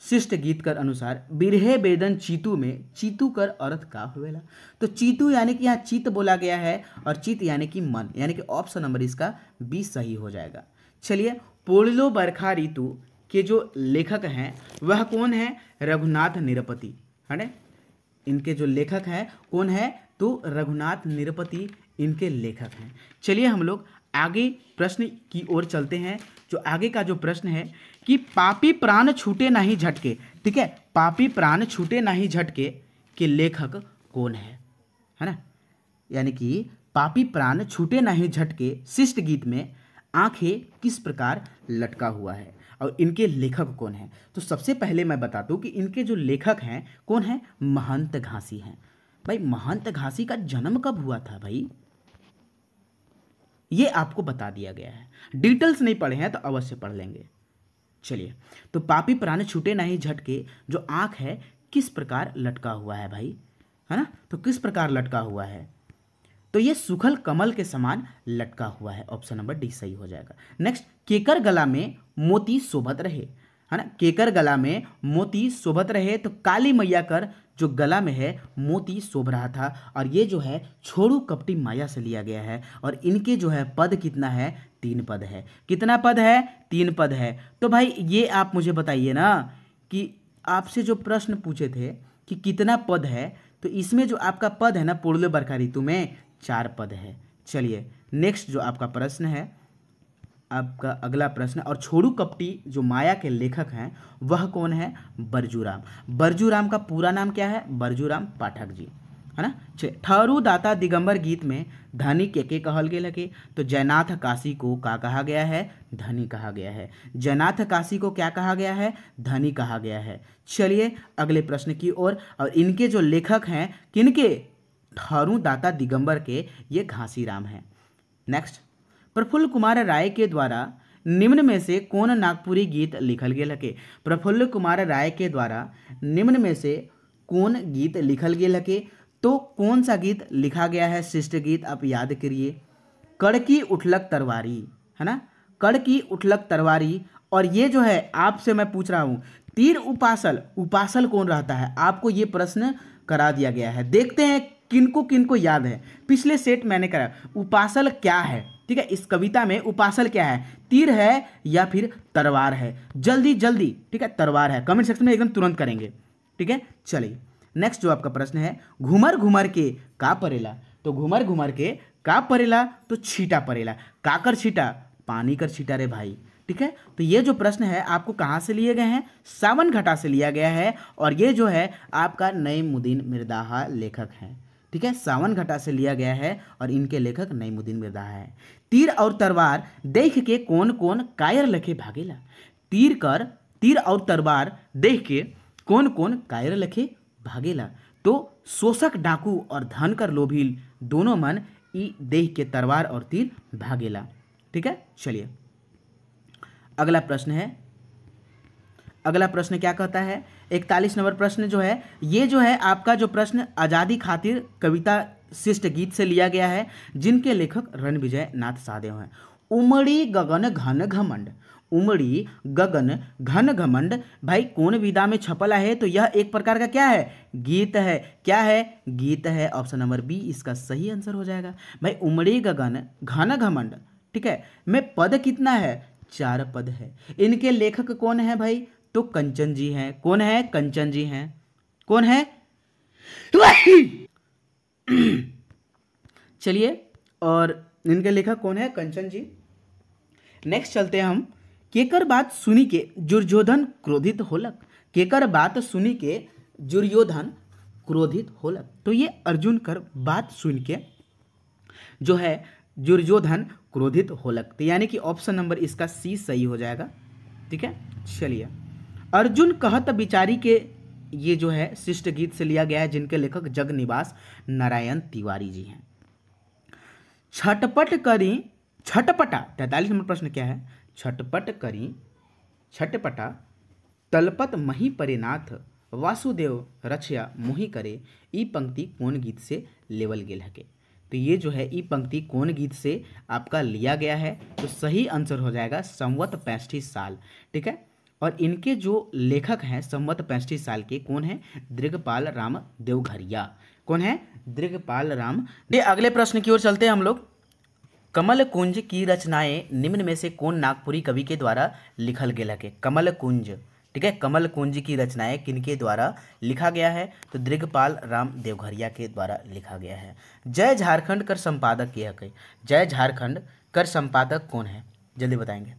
शिष्ट गीत कर अनुसार बिरहे बेदन चीतू में चीतू कर अर्थ का होवेला। तो चीतू यानी कि यहाँ चित बोला गया है और चित यानी कि मन, यानी कि ऑप्शन नंबर इसका 20 सही हो जाएगा। चलिए, पोड़लो बरखा ऋतु के जो लेखक हैं वह कौन है? रघुनाथ निरपति, है ना। इनके जो लेखक हैं कौन है? तो रघुनाथ निरपति इनके लेखक हैं। चलिए हम लोग आगे प्रश्न की ओर चलते हैं। जो आगे का जो प्रश्न है कि पापी प्राण छूटे नहीं झटके, ठीक है, पापी प्राण छूटे नहीं झटके के लेखक कौन है ना। यानी कि पापी प्राण छूटे नहीं झटके शिष्ट गीत में आंखें किस प्रकार लटका हुआ है और इनके लेखक कौन है। तो सबसे पहले मैं बता दूं कि इनके जो लेखक हैं कौन है? महंत घासी हैं। भाई महंत घासी का जन्म कब हुआ था भाई? ये आपको बता दिया गया है। डिटेल्स नहीं पढ़े हैं तो अवश्य पढ़ लेंगे। चलिए, तो पापी प्राण छूटे नहीं झटके जो आंख है किस प्रकार लटका हुआ है भाई, है ना। तो किस प्रकार लटका हुआ है? तो ये सुखल कमल के समान लटका हुआ है। ऑप्शन नंबर डी सही हो जाएगा। नेक्स्ट, केकर गला में मोती शोभत रहे, है ना। केकर गला में मोती शोभत रहे, तो काली मैया कर जो गला में है मोती शोभ रहा था। और ये जो है छोड़ू कपटी माया से लिया गया है। और इनके जो है पद कितना है? 3 पद है। कितना पद है? 3 पद है। तो भाई ये आप मुझे बताइए ना कि आपसे जो प्रश्न पूछे थे कि कितना पद है, तो इसमें जो आपका पद है ना पोड़लो बरखा ऋतु में 4 पद है। चलिए नेक्स्ट जो आपका प्रश्न है, आपका अगला प्रश्न, और छोड़ू कपटी जो माया के लेखक हैं वह कौन है? बरजूराम। बरजूराम का पूरा नाम क्या है? बरजूराम पाठक जी, है ना। ठहरू दाता दिगंबर गीत में धनी के कहल गेल है। तो जयनाथ काशी को क्या कहा गया है? धनी कहा गया है। जयनाथ काशी को क्या कहा गया है? धनी कहा गया है। चलिए अगले प्रश्न की ओर। और इनके जो लेखक हैं किनके? ठहरू दाता दिगंबर के, ये घासीराम हैं। नेक्स्ट, प्रफुल्ल कुमार राय के द्वारा निम्न में से कौन नागपुरी गीत लिखल गेल है? प्रफुल्ल कुमार राय के द्वारा निम्न में से कौन गीत लिखल गेल है? तो कौन सा गीत लिखा गया है? शिष्ट गीत आप याद करिए, कड़ की उठलक तरवारी, है ना। कड़ की उठलक तरवारी। और ये जो है आपसे मैं पूछ रहा हूं, तीर उपासल, उपासल कौन रहता है? आपको ये प्रश्न करा दिया गया है। देखते हैं किनको किनको याद है। पिछले सेट मैंने करा, उपासल क्या है, ठीक है। इस कविता में उपासल क्या है? तीर है या फिर तलवार है? जल्दी जल्दी, ठीक है, तलवार है। कमेंट सेक्शन में एकदम तुरंत करेंगे, ठीक है। चलिए नेक्स्ट जो आपका प्रश्न है, घुमर घुमर के का परेला। तो घुमर घुमर के का परेला? तो छीटा परेला। का कर छीटा? पानी कर छीटा रे भाई, ठीक है। तो ये जो प्रश्न है आपको कहाँ से लिए गए हैं? सावन घाटा से लिया गया है। और ये जो है आपका नईमुद्दीन मिर्दाहा लेखक हैं, ठीक है। सावन घाटा से लिया गया है और इनके लेखक नईमुद्दीन मिर्दाहा है। तीर और तलवार देख के कौन कौन कायर लखे भागेला। तीर और तलवार देख के कौन कौन कायर लखे भागेला। तो शोषक डाकू और धन कर लोभी दोनों मन ई देख के तलवार और तीर भागेला, ठीक है। चलिए अगला प्रश्न है। अगला प्रश्न क्या कहता है? 41 नंबर प्रश्न जो है, ये जो है आपका जो प्रश्न आज़ादी खातिर कविता शिष्ट गीत से लिया गया है, जिनके लेखक रणविजय नाथ सहदेव हैं। उमड़ी गगन घन घमंड, उमड़ी गगन घन घमंड भाई कौन विधा में छपला है? तो यह एक प्रकार का क्या है? गीत है। क्या है? गीत है। ऑप्शन नंबर बी इसका सही आंसर हो जाएगा। भाई उमड़ी गगन घन घमंड, ठीक है, में पद कितना है? 4 पद है। इनके लेखक कौन है भाई? तो कंचन जी हैं। कौन है? कंचन जी हैं। कौन है? चलिए, और इनके लेखक कौन है? कंचन जी। नेक्स्ट चलते हैं हम। केकर बात सुनी के दुर्योधन क्रोधित होलक। केकर बात सुनी के दुर्योधन क्रोधित होलक। तो ये अर्जुन कर बात सुन के जो है दुर्योधन क्रोधित होलक, तो यानी कि ऑप्शन नंबर इसका सी सही हो जाएगा, ठीक है। चलिए, अर्जुन कहत बिचारी के ये जो है शिष्ट गीत से लिया गया है, जिनके लेखक जगनिवास नारायण तिवारी जी हैं। छटपट करी छटपटा, 43 नंबर प्रश्न क्या है? छटपट करी छटपटा तलपत मही परिनाथ वासुदेव रक्षया मोहि करे, ई पंक्ति कौन गीत से लेवल गेल है? तो ये जो है ई पंक्ति कौन गीत से आपका लिया गया है? तो सही आंसर हो जाएगा संवत 65 साल। ठीक है, और इनके जो लेखक हैं संवत 65 साल के कौन है? दृगपाल राम देवघरिया। कौन है? दृगपाल राम। ये अगले प्रश्न की ओर चलते हैं हम लोग। कमल कुंज की रचनाएं निम्न में से कौन नागपुरी कवि के द्वारा लिखल गेलक है? कमल कुंज, ठीक है, कमल कुंज की रचनाएं किनके द्वारा लिखा गया है? तो दृगपाल राम देवघरिया के द्वारा लिखा गया है। जय झारखंड कर संपादक यह है। जय झारखंड कर संपादक कौन है? जल्दी बताएंगे।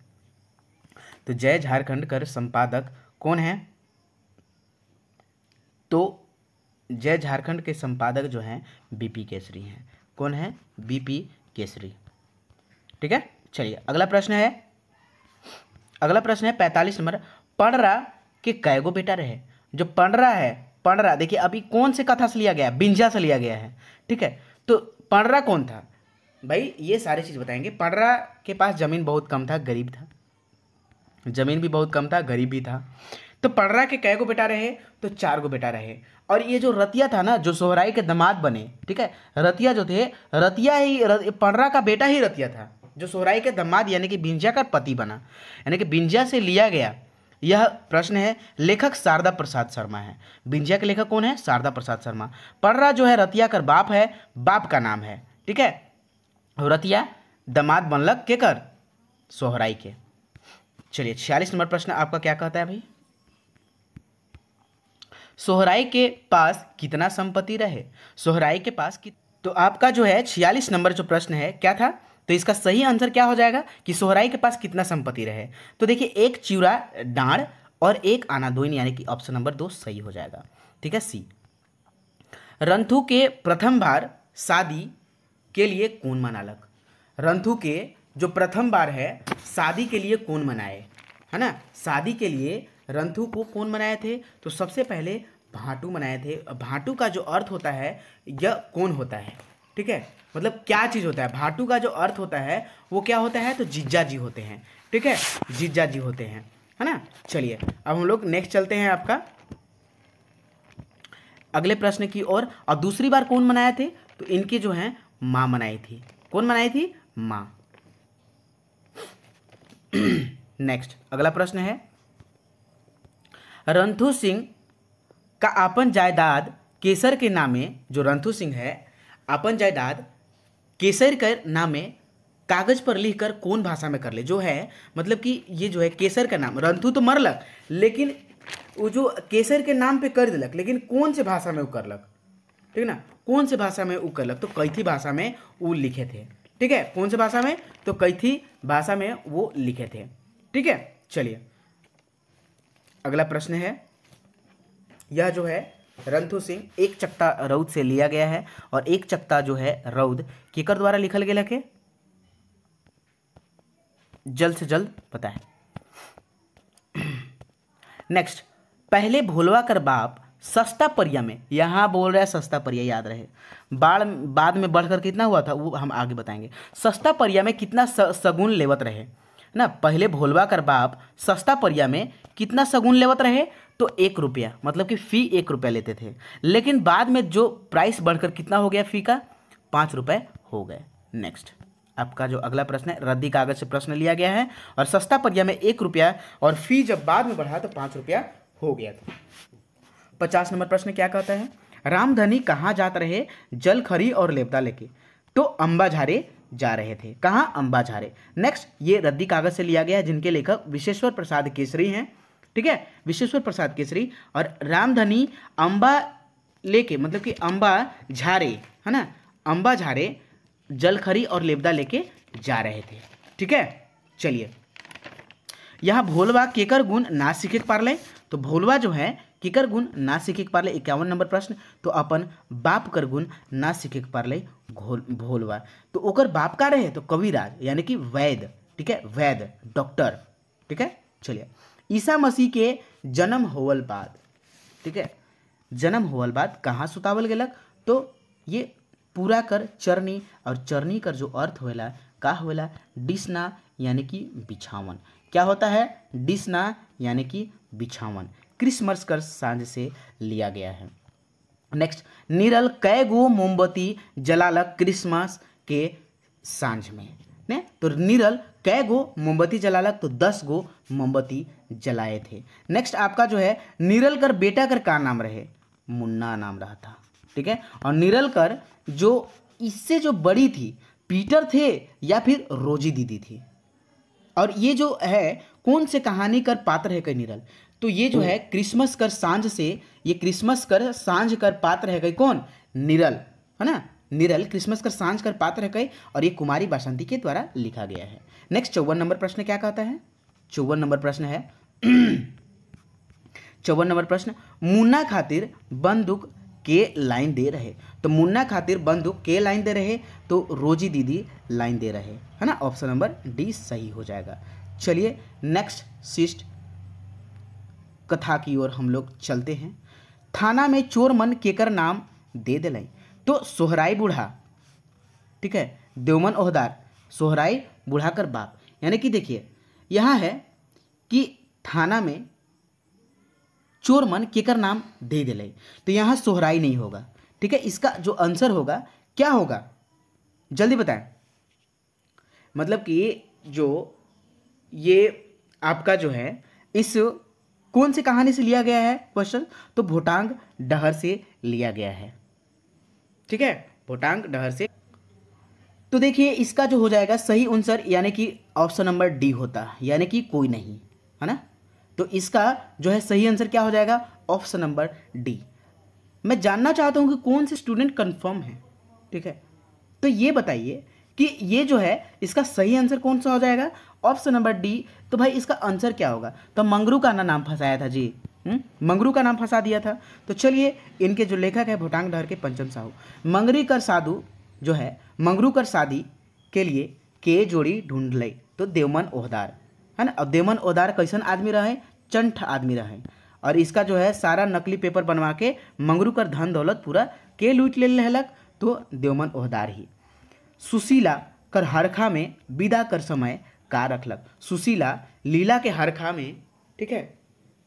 तो जय झारखंड कर संपादक कौन है? तो जय झारखंड के संपादक जो हैं बीपी केसरी हैं। कौन है? बीपी केसरी। ठीक है, चलिए अगला प्रश्न है। अगला प्रश्न है 45 नंबर। पंडरा के कैगो बेटा रहे? जो पंडरा है, पंडरा देखिए अभी कौन से कथा से लिया गया है? बिंजा से लिया गया है। ठीक है, तो पंडरा कौन था भाई? ये सारी चीज बताएंगे। पंडरा के पास जमीन बहुत कम था, गरीब था, जमीन भी बहुत कम था, गरीब भी था। तो पंडरा के कै गो बेटा रहे? तो 4 गो बेटा रहे। और ये जो रतिया था ना, जो सोहराई के दामाद बने, ठीक है, रतिया जो थे, रतिया ही पंडरा का बेटा ही रतिया था, जो सोहराई के दामाद यानी कि बिंजा का पति बना, यानी कि बिंजा से लिया गया। यह प्रश्न है। लेखक शारदा प्रसाद शर्मा है। बिंजा के लेखक कौन है? शारदा प्रसाद शर्मा। पंडरा जो है रतिया का बाप है, बाप का नाम है। ठीक है, और रतिया दामाद बनलक के कर? सोहराई के। चलिए 46 नंबर प्रश्न आपका क्या कहता है भाई? सोहराई के पास कितना संपत्ति रहे? सोहराई के पास तो आपका जो है 46 नंबर जो प्रश्न है क्या था? तो इसका सही आंसर क्या हो जाएगा कि सोहराई के पास कितना संपत्ति रहे? तो देखिए 1 चिउरा डांड और 1 आना दोइन, यानी कि ऑप्शन नंबर 2 सही हो जाएगा। ठीक है, सी। रंथु के प्रथम बार शादी के लिए कौन मनालक? रंथु के जो प्रथम बार है शादी के लिए कौन मनाए, है ना? शादी के लिए रंथु को कौन मनाए थे? तो सबसे पहले भाटू मनाए थे। भाटू का जो अर्थ होता है, यह कौन होता है? ठीक है, मतलब क्या चीज़ होता है? भाटू का जो अर्थ होता है वो क्या होता है? तो जीजा जी होते हैं। ठीक है, जीजा जी होते हैं, है ना? चलिए अब हम लोग नेक्स्ट चलते हैं आपका अगले प्रश्न की ओर। और दूसरी बार कौन मनाए थे? तो इनकी जो है माँ मनाई थी। कौन मनाई थी? माँ। नेक्स्ट अगला प्रश्न है। रंथु सिंह का अपन जायदाद केसर के नामे, जो रंथु सिंह है अपन जायदाद केसर के नामे कागज पर लिखकर कौन भाषा में कर ले? जो है मतलब कि ये जो है केसर का नाम, रंथु तो मरलक लेकिन वो जो केसर के नाम पे कर दिलक, लेकिन कौन से भाषा में वो करलक? ठीक ना, कौन से भाषा में वो करलक? तो कैथी भाषा में वो लिखे थे। ठीक है, कौन से भाषा में? तो कैथी भाषा में वो लिखे थे। ठीक है, चलिए अगला प्रश्न है। यह जो है रंथु सिंह 1 चक्ता रौद से लिया गया है, और 1 चक्ता जो है रौद केकर द्वारा लिखल गेल है? जल्द से जल्द बताएं। नेक्स्ट, पहले भोलवा कर बाप सस्ता परिया में, यहां बोल रहा है सस्ता परिया, याद रहे। बाद में बढ़कर कितना हुआ था वो हम आगे बताएंगे। सस्ता परिया में कितना सगुन लेवत रहे ना? पहले भोलवा कर बाप सस्ता परिया में कितना सगुन लेवत रहे? तो 1 रुपया, मतलब कि फी 1 रुपया लेते थे। लेकिन बाद में जो प्राइस बढ़कर कितना हो गया फी का? 5 रुपये हो गए। नेक्स्ट आपका जो अगला प्रश्न है, रद्दी कागज से प्रश्न लिया गया है, और सस्ता परिया में 1 रुपया और फी जब बाद में बढ़ा तो 5 रुपया हो गया था। 50 नंबर प्रश्न क्या कहता है? रामधनी कहाँ जाते रहे जल खरी और लेपता लेके? तो अंबाझारे जा रहे थे। कहाँ? अंबाझारे। नेक्स्ट, ये रद्दी कागज से लिया गया है, जिनके लेखक विश्वेश्वर प्रसाद केसरी हैं। ठीक है, विश्वेश्वर प्रसाद केसरी। और रामधनी अंबा लेके, मतलब कि अंबा झारे, है ना, अंबा झारे जलखरी और लेपदा लेके जा रहे थे। ठीक है, चलिए यहाँ भोलवा केकर गुण ना सीखे पारले? तो भोलवा जो है केकर गुण ना सीखे पारले? 51 नंबर प्रश्न। तो अपन बाप कर गुण ना सीखे पारले भोलवा। तो ओकर बाप का रहे? तो कविराज, यानी कि वैद्य। ठीक है, वैद्य, डॉक्टर। ठीक है, चलिए ईसा मसीह के जन्म होवल बाद, ठीक है, जन्म होवल बाद कहाँ सुतावल गेलक? तो ये पूरा कर चरनी, और चरनी कर जो अर्थ होला का होला? डिसना, यानी कि बिछावन। क्या होता है? डिसना यानी कि बिछावन। क्रिसमस कर सांझ से लिया गया है। नेक्स्ट, निरल कै गो मोमबत्ती जलालक क्रिसमस के सांझ में ने, तो निरल कै गो मोमबत्ती जलालक, तो 10 गो मोमबत्ती जलाए थे। नेक्स्ट आपका जो है निरल कर बेटा कर का नाम रहे, मुन्ना नाम रहा था, ठीक है। और निरल कर जो इससे जो बड़ी थी पीटर थे या फिर रोजी दीदी थी। और ये जो है कौन से कहानी कर पात्र है कई निरल, तो ये जो है क्रिसमस कर सांझ से, ये क्रिसमस कर सांझ कर पात्र है कई कौन, निरल, है ना। निरल क्रिसमस कर सांझ कर पात्र है कई, और ये कुमारी बासंती के द्वारा लिखा गया है। नेक्स्ट 54 नंबर प्रश्न क्या कहता है, 54 नंबर प्रश्न है 54 नंबर प्रश्न, मुन्ना खातिर बंदूक के लाइन दे रहे, तो मुन्ना खातिर बंदूक के लाइन दे रहे, तो रोजी दीदी लाइन दे रहे, है ना। ऑप्शन नंबर डी सही हो जाएगा। चलिए नेक्स्ट शिष्ट कथा की ओर हम लोग चलते हैं। थाना में चोर मन केकर नाम दे दिलाई, तो सोहराई बूढ़ा, ठीक है, देवमन ओहदार, सोहराई बूढ़ा कर बाप। यानी कि देखिए यहाँ है कि थाना में चोर मन केकर नाम दे दिलाई, तो यहाँ सोहराई नहीं होगा, ठीक है। इसका जो आंसर होगा क्या होगा, जल्दी बताएं। मतलब कि जो ये आपका जो है इस कौन सी कहानी से लिया गया है क्वेश्चन, तो भोटांग डहर से लिया गया है, ठीक है, भोटांग डहर से। तो देखिए इसका जो हो जाएगा सही आंसर यानी कि ऑप्शन नंबर डी होता, यानी कि कोई नहीं, है ना। तो इसका जो है सही आंसर क्या हो जाएगा, ऑप्शन नंबर डी। मैं जानना चाहता हूं कि कौन से स्टूडेंट कंफर्म है, ठीक है। तो ये बताइए कि ये जो है इसका सही आंसर कौन सा हो जाएगा, ऑप्शन नंबर डी। तो भाई इसका आंसर क्या होगा, तो मंगरू का नाम फंसाया था जी, मंगरू का नाम फंसा दिया था। तो चलिए इनके जो लेखक है भोटांग डहर के पंचम साहू। मंगरी कर साधु जो है मंगरू कर शादी के लिए के जोड़ी ढूंढ ले, तो देवमन ओहदार, है ना। अब देवमन ओहदार कैसन आदमी रहे, चंठ आदमी रहे, और इसका जो है सारा नकली पेपर बनवा के मंगरू कर धन दौलत पूरा के लूट ले लेलक, तो देवमन ओहदार ही। सुशीला कर हरखा में विदा कर समय का रखलक, सुशीला लीला के हरखा में, ठीक है,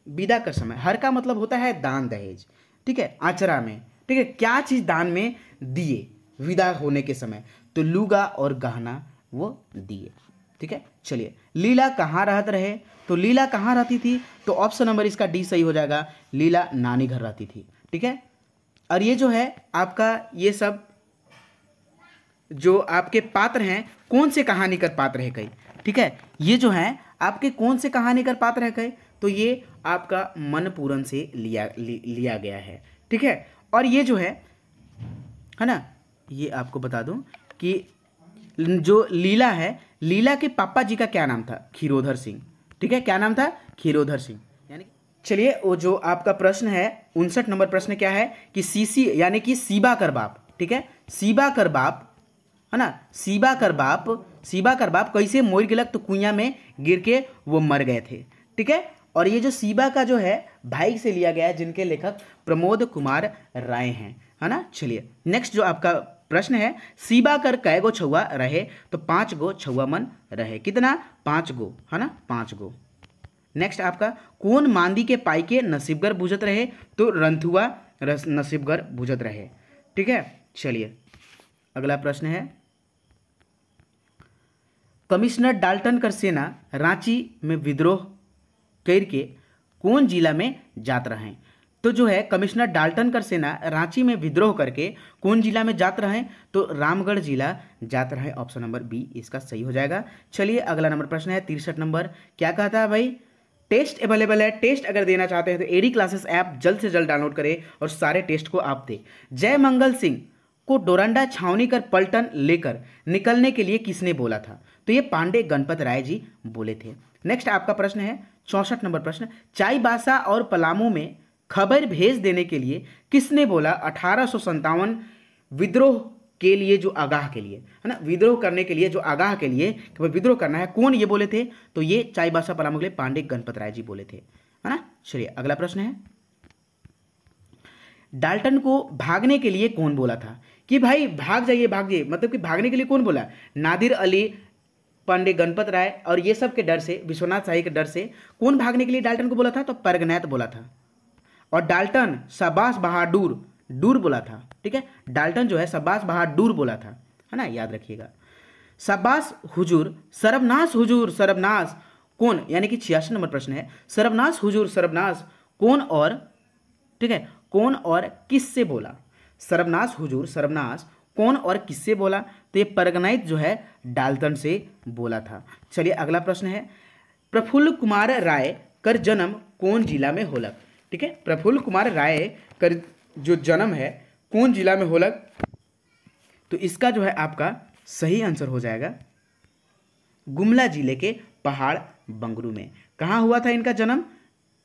विदा कर समय, हरका मतलब होता है दान दहेज, ठीक है, आचरा में, ठीक है, क्या चीज दान में दिए विदा होने के समय, तो लुगा और गहना वो दिए, ठीक है। चलिए लीला कहाँ रहते रहे, तो लीला कहाँ रहती थी, तो ऑप्शन नंबर इसका डी सही हो जाएगा, लीला नानी घर रहती थी, ठीक है। और ये जो है आपका ये सब जो आपके पात्र हैं कौन से कहानी कर पात्र है कई, ठीक है, ये जो है आपके कौन से कहानी कर पात्र है कई, तो ये आपका मनपूरन से लिया गया है, ठीक है। और ये जो है ना, ये आपको बता दूं कि जो लीला है, लीला के पापा जी का क्या नाम था, खीरोधर सिंह, ठीक है, क्या नाम था, खीरोधर सिंह। यानी चलिए वो जो आपका प्रश्न है 59 नंबर प्रश्न क्या है कि सीसी यानी कि सीबा कर बाप, ठीक है, सीबा कर बाप, है ना, सीबा कर बाप कैसे मोर गिलक, तो कुइया में गिर के वो मर गए थे, ठीक है। और ये जो सीबा का जो है भाई से लिया गया है, जिनके लेखक प्रमोद कुमार राय हैं, है ना। चलिए नेक्स्ट जो आपका प्रश्न है, सीबा कर कै गो छुआ रहे, तो 5 गो छुआ मन रहे, कितना, 5 गो, है ना, 5 गो। नेक्स्ट आपका कौन मांदी के पाई के नसीबगर बुझत रहे, तो रंथुआ नसीबगर बुझत रहे, ठीक है। चलिए अगला प्रश्न है, कमिश्नर डाल्टन कर सेना रांची में विद्रोह करके कौन जिला में जात रहे, तो जो है कमिश्नर डाल्टन कर सेना रांची में विद्रोह करके कौन जिला में जात रहे, तो रामगढ़ जिला जात रहे, ऑप्शन नंबर बी इसका सही हो जाएगा। चलिए अगला नंबर प्रश्न है 63 नंबर, क्या कहता है भाई, टेस्ट अवेलेबल है, टेस्ट अगर देना चाहते हैं तो एडी क्लासेस ऐप जल्द से जल्द डाउनलोड करें और सारे टेस्ट को आप दें। जय मंगल सिंह को डोरंडा छावनी कर पलटन लेकर निकलने के लिए किसने बोला था, तो ये पांडे गणपत राय जी बोले थे। नेक्स्ट आपका प्रश्न है 64 नंबर प्रश्न, चाईबासा और पलामू में खबर भेज देने के लिए किसने बोला 1857 विद्रोह के लिए, जो आगाह के लिए, है ना, विद्रोह करने के लिए, जो आगाह के लिए कि भाई विद्रोह करना है, कौन ये बोले थे, तो ये चाईबासा पलामू के लिए पांडे गणपत राय जी बोले थे, है ना। चलिए अगला प्रश्न है, डाल्टन को भागने के लिए कौन बोला था, कि भाई भाग जाइए, मतलब कि भागने के लिए कौन बोला, नादिर अली, पांडे गणपत राय और ये सब के डर से, विश्वनाथ शाही के डर से कौन भागने के लिए डाल्टन को बोला था, तो परगनैत बोला था। और डाल्टन शाबाश बहादुर डूर बोला था, ठीक है। डाल्टन जो है शाबाश बहादुर बोला था, है ना, याद रखिएगा। शाबाश हुजूर, सर्वनाश हुजूर, सर्वनाश कौन, यानी कि 86 नंबर प्रश्न है, सर्वनाश हुजूर, सर्वनाश कौन और, ठीक है, कौन और किससे बोला। सर्वनाश हुजूर, सर्वनाश कौन और किससे बोला, तो ये परगनाइट जो है डाल्टन से बोला था। चलिए अगला प्रश्न है, प्रफुल्ल कुमार राय कर जन्म कौन जिला में होलक, ठीक है। प्रफुल्ल कुमार राय कर जो जन्म है कौन जिला में होलक, तो इसका जो है आपका सही आंसर हो जाएगा गुमला जिले के पहाड़ बंगरू में। कहाँ हुआ था इनका जन्म,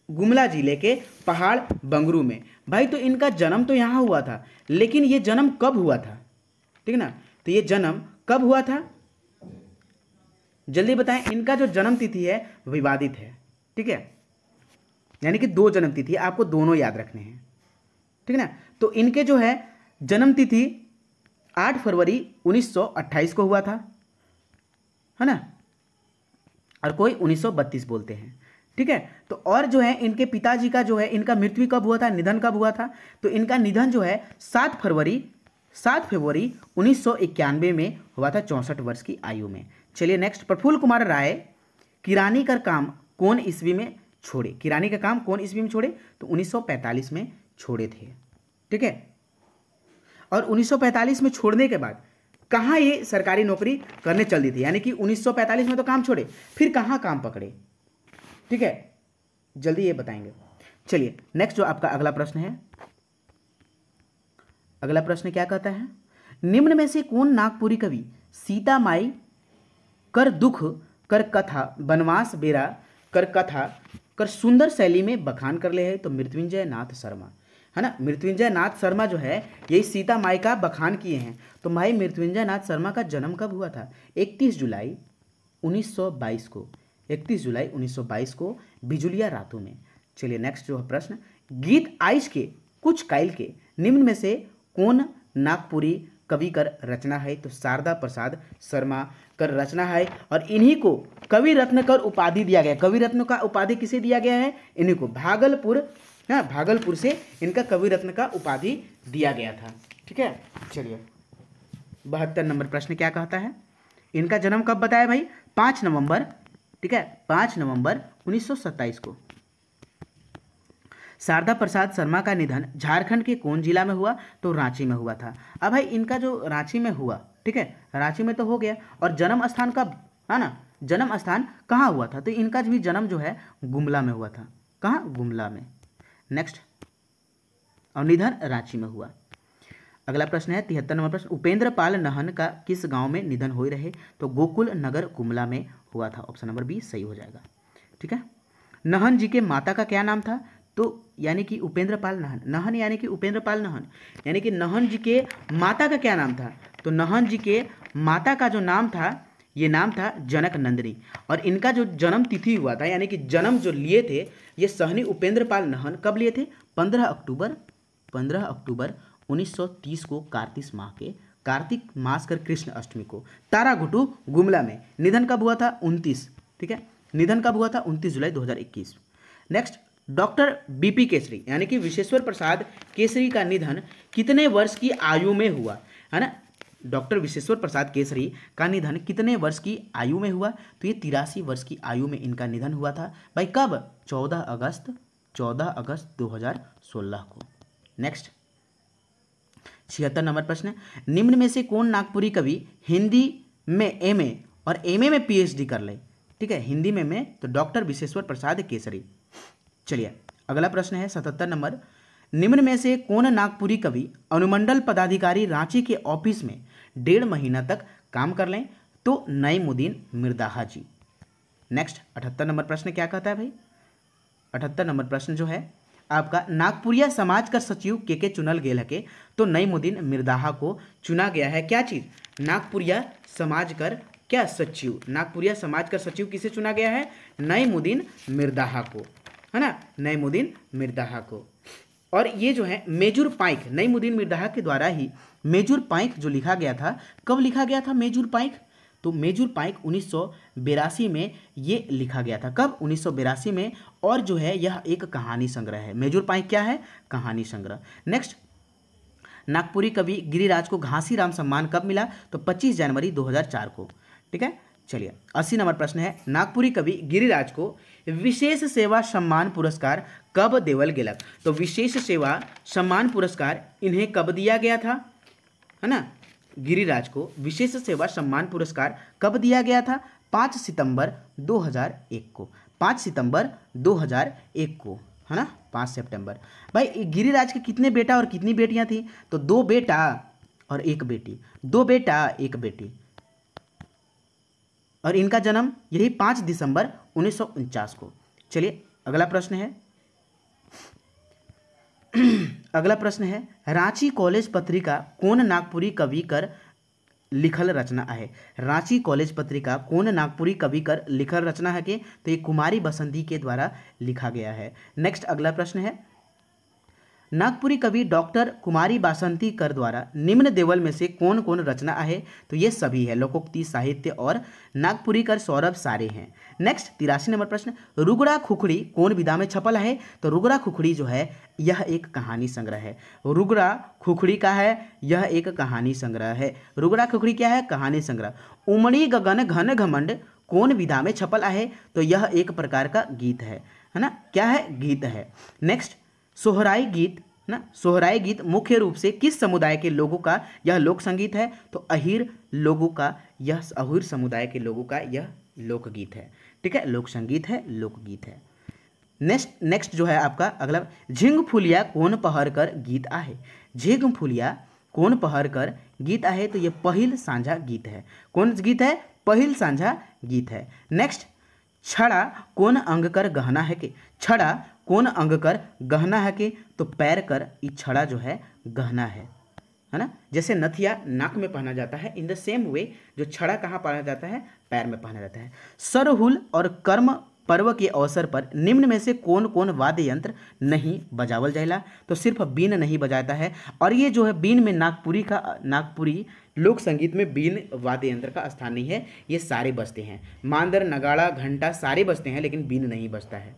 गुमला जिले के पहाड़ बंगरू में। भाई तो इनका जन्म तो यहाँ हुआ था, लेकिन ये जन्म कब हुआ था, ठीक है ना, तो ये जन्म कब हुआ था, जल्दी बताएं। इनका जो जन्म तिथि है विवादित है, ठीक है, यानी कि 2 जन्म तिथि, आपको दोनों याद रखने हैं, ठीक है ना। तो इनके जो है जन्म तिथि 8 फरवरी 1928 को हुआ था, है ना, और कोई 1932 बोलते हैं, ठीक है। तो और जो है इनके पिताजी का जो है इनका मृत्यु कब हुआ था, निधन कब हुआ था, तो इनका निधन जो है 7 फरवरी 1991 में हुआ था, 64 वर्ष की आयु में। चलिए नेक्स्ट, प्रफुल्ल कुमार राय किरानी का काम कौन ईस्वी में छोड़े, किरानी का काम कौन ईस्वी में छोड़े, तो 1945 में छोड़े थे, ठीक है। और 1945 में छोड़ने के बाद कहाँ ये सरकारी नौकरी करने चल दी थी, यानी कि 1945 में तो काम छोड़े, फिर कहाँ काम पकड़े, ठीक है, जल्दी ये बताएंगे। चलिए नेक्स्ट जो आपका अगला प्रश्न है, अगला प्रश्न क्या कहता है, निम्न में से कौन नागपुरी कवि सीता माई कर दुख कर कथा वनवास बेरा कर कथा कर सुंदर शैली में बखान कर ले है, तो मृत्युंजय नाथ शर्मा, है ना। मृत्युंजय नाथ शर्मा जो है यही सीता माई का बखान किए हैं। तो भाई मृत्युंजय नाथ शर्मा का जन्म कब हुआ था, 31 जुलाई 1922 को, 31 जुलाई 1922 को बिजुलिया रातों में। चलिए नेक्स्ट जो है प्रश्न, गीत आइश के कुछ काइल के निम्न में से कौन नागपुरी कवि कर रचना है, तो शारदा प्रसाद शर्मा कर रचना है, और इन्हीं को कवि रत्न कर उपाधि दिया गया। कवि रत्न का उपाधि किसे दिया गया है, इन्हीं को, भागलपुर, हाँ भागलपुर से इनका कवि रत्न का उपाधि दिया गया था, ठीक है। चलिए 72 नंबर प्रश्न क्या कहता है, इनका जन्म कब बताया भाई, 5 नवंबर, ठीक है, 5 नवंबर 1927 को। शारदा प्रसाद शर्मा का निधन झारखंड के कौन जिला में हुआ, तो रांची में हुआ था। अब भाई इनका जो रांची में हुआ, ठीक है, रांची में तो हो गया, और जन्म स्थान कब, है ना, जन्म स्थान कहाँ हुआ था, तो इनका भी जन्म जो है गुमला में हुआ था। कहाँ, गुमला में। नेक्स्ट, और निधन रांची में हुआ। अगला प्रश्न है 73 नंबर प्रश्न, उपेंद्र पाल नहन का किस गांव में निधन हो रहे, तो गोकुल नगर गुमला में हुआ था। ऑप्शन नंबर बी सही हो जाएगा, ठीक है। नहन जी के माता का क्या नाम था, तो यानी कि उपेंद्र पाल नहन, नहन यानी कि उपेंद्र पाल नहन, यानी कि नहन जी के माता का क्या नाम था, तो नहन जी के माता का जो नाम था, ये नाम था जनक नंदिनी, और इनका जो जन्म तिथि हुआ था, यानी कि जन्म जो लिए थे ये सहनी उपेंद्र पाल नहन कब लिए थे, 15 अक्टूबर 1930 को, कार्तिक मास कर कृष्ण अष्टमी को, ताराघुटू गुमला में। निधन कब हुआ था, 29, ठीक है, निधन कब हुआ था, 29 जुलाई 2021। नेक्स्ट, डॉक्टर बीपी केसरी यानी कि विश्वेश्वर प्रसाद केसरी का निधन कितने वर्ष की आयु में हुआ, है ना। डॉक्टर विश्वेश्वर प्रसाद केसरी का निधन कितने वर्ष की आयु में हुआ, तो ये 83 वर्ष की आयु में इनका निधन हुआ था। भाई कब, 14 अगस्त 2016 को। नेक्स्ट 76 नंबर प्रश्न, निम्न में से कौन नागपुरी कवि हिंदी में एमए और एमए में पीएचडी कर ले, ठीक है, हिंदी में तो डॉक्टर विश्वेश्वर प्रसाद केसरी। चलिए अगला प्रश्न है 77 नंबर, निम्न में से कौन नागपुरी कवि अनुमंडल पदाधिकारी रांची के ऑफिस में 1.5 महीना तक काम कर लें, तो नईमुद्दीन मिर्दाहा जी। नेक्स्ट 78 नंबर प्रश्न क्या कहता है भाई, 78 नंबर प्रश्न जो है आपका, नागपुरिया समाज का सचिव के चुनल गेल हके, तो नईमुद्दीन मिर्दाहा को चुना गया है। क्या चीज, नागपुरिया समाज कर क्या सचिव, नागपुरिया समाज का सचिव किसे चुना गया है, नईमुद्दीन मिर्दाहा को, है ना, नईमुद्दीन मिर्दाहा को। और ये जो है मेजुर पाइक, नईमुद्दीन मिर्दाहा के द्वारा ही मेजुर पाइक जो लिखा गया था, कब लिखा गया था मेजुर पाइक, तो मेजुर पाइक 1982 में ये लिखा गया था। कब, 1982 में। और जो है यह एक कहानी संग्रह है। मेजुर पाइक क्या है, कहानी संग्रह। नेक्स्ट नागपुरी कवि गिरिराज को घासीराम सम्मान कब मिला? तो 25 जनवरी 2004 को। ठीक है, चलिए 80 नंबर प्रश्न है, नागपुरी कवि गिरिराज को विशेष सेवा सम्मान पुरस्कार कब देवल गेलक? तो विशेष सेवा सम्मान पुरस्कार इन्हें कब दिया गया था, है ना? गिरिराज को विशेष सेवा सम्मान पुरस्कार कब दिया गया था? 5 सितंबर 2001 को। 5 सितंबर 2001 को, है ना? 5 सितंबर। भाई गिरिराज के कितने बेटा और कितनी बेटियां थी? तो 2 बेटा और 1 बेटी। 2 बेटा 1 बेटी। और इनका जन्म यही 5 दिसंबर 1949 को। चलिए अगला प्रश्न है अगला प्रश्न है, रांची कॉलेज पत्रिका कौन नागपुरी कवि कर लिखल रचना है? रांची कॉलेज पत्रिका कौन नागपुरी कवि कर लिखल रचना है के? तो ये कुमारी बसंती के द्वारा लिखा गया है। नेक्स्ट अगला प्रश्न है, नागपुरी कवि डॉक्टर कुमारी बासंती कर द्वारा निम्न देवल में से कौन कौन रचना है? तो ये सभी है, लोकोक्ति, साहित्य और नागपुरी कर सौरभ सारे हैं। नेक्स्ट 83 नंबर प्रश्न, रुगड़ा खुखड़ी कौन विधा में छपल है? तो रुगड़ा खुखड़ी जो है यह एक कहानी संग्रह है। रुगड़ा खुखड़ी का है, यह एक कहानी संग्रह है। रुगड़ा खुखड़ी क्या है? कहानी संग्रह। उमड़ी गगन घन घमंड कौन विधा में छपल है? तो यह एक प्रकार का गीत है ना? क्या है? गीत है। नेक्स्ट सोहराई गीत ना, सोहराई गीत मुख्य रूप से किस समुदाय के लोगों का यह लोक संगीत है? तो अहीर लोगों का, यह अहीर समुदाय के लोगों का यह लोकगीत है। ठीक है, लोक संगीत है, लोकगीत है। नेक्स्ट जो है आपका अगला, झिंग फुलिया कौन पहर कर गीत आहे? झिंग फुलिया कौन पहर कर गीत आहे? तो ये पहिल सांझा गीत है। कौन गीत है? पहिल सांझा गीत है। नेक्स्ट, छड़ा कौन अंग कर गहना है के? छड़ा कौन अंग कर गहना है के? तो पैर कर ये छड़ा जो है गहना है ना? जैसे नथिया नाक में पहना जाता है, इन द सेम वे जो छड़ा कहाँ पहना जाता है? पैर में पहना जाता है। सरहुल और कर्म पर्व के अवसर पर निम्न में से कौन कौन वाद्य यंत्र नहीं बजावल जाएला? तो सिर्फ बीन नहीं बजाता है। और ये जो है बीन में नागपुरी लोक संगीत में बीन वाद्य यंत्र का स्थान नहीं है, ये सारे बजते हैं। मांदर, नगाड़ा, घंटा सारे बजते हैं, लेकिन बीन नहीं बजता है।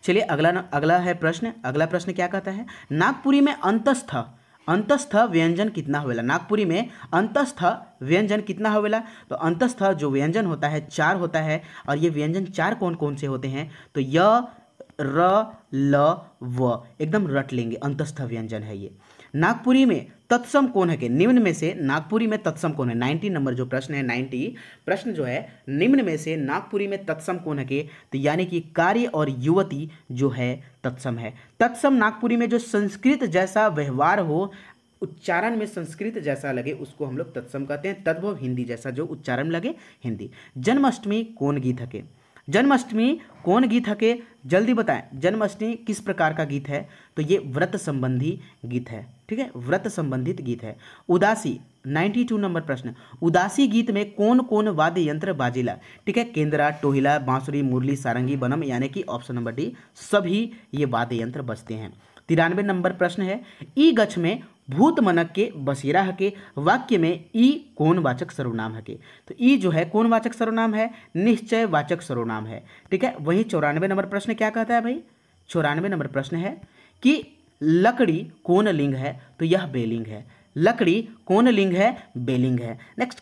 चलिए अगला है प्रश्न। अगला प्रश्न क्या कहता है, नागपुरी में अंतस्थ व्यंजन कितना होवेला? नागपुरी में अंतस्थ व्यंजन कितना होवेला? तो अंतस्थ जो व्यंजन होता है 4 होता है। और ये व्यंजन 4 कौन कौन से होते हैं? तो य, र, ल, व, एकदम रट लेंगे, अंतस्थ व्यंजन है ये। नागपुरी में तत्सम कौन है के? निम्न में से नागपुरी में तत्सम कौन है? 90 नंबर जो प्रश्न है, 90 प्रश्न जो है, निम्न में से नागपुरी में तत्सम कौन है के? तो यानी कि कार्य और युवती जो है तत्सम है। तत्सम नागपुरी में जो संस्कृत जैसा व्यवहार हो, उच्चारण में संस्कृत जैसा लगे, उसको हम लोग तत्सम कहते हैं। तद्भव हिंदी जैसा जो उच्चारण लगे, हिंदी। जन्माष्टमी कौन गीत है के? जन्माष्टमी कौन गीत है के? जल्दी बताएं, जन्माष्टमी किस प्रकार का गीत है? तो ये व्रत संबंधी गीत है। ठीक है, व्रत संबंधित गीत है। उदासी 92 नंबर प्रश्न, उदासी गीत में कौन कौन वाद्य यंत्र बाजेला? ठीक है, केंद्रा, टोहिला, बांसुरी, मुरली, सारंगी, बनम, यानी कि ऑप्शन नंबर डी सभी ये वाद्य यंत्र बजते हैं। 93 नंबर प्रश्न है, ई गछ में भूत मनक के बसेरा है के? वाक्य में ई कौन वाचक सर्वनाम है के? तो ई जो है कौन वाचक सर्वनाम है? निश्चय वाचक सर्वनाम है। ठीक है, वहीं 94 नंबर प्रश्न क्या कहता है भाई? 94 नंबर प्रश्न है कि लकड़ी कौन लिंग है? तो यह बेलिंग है। लकड़ी कौन लिंग है? बेलिंग है। नेक्स्ट,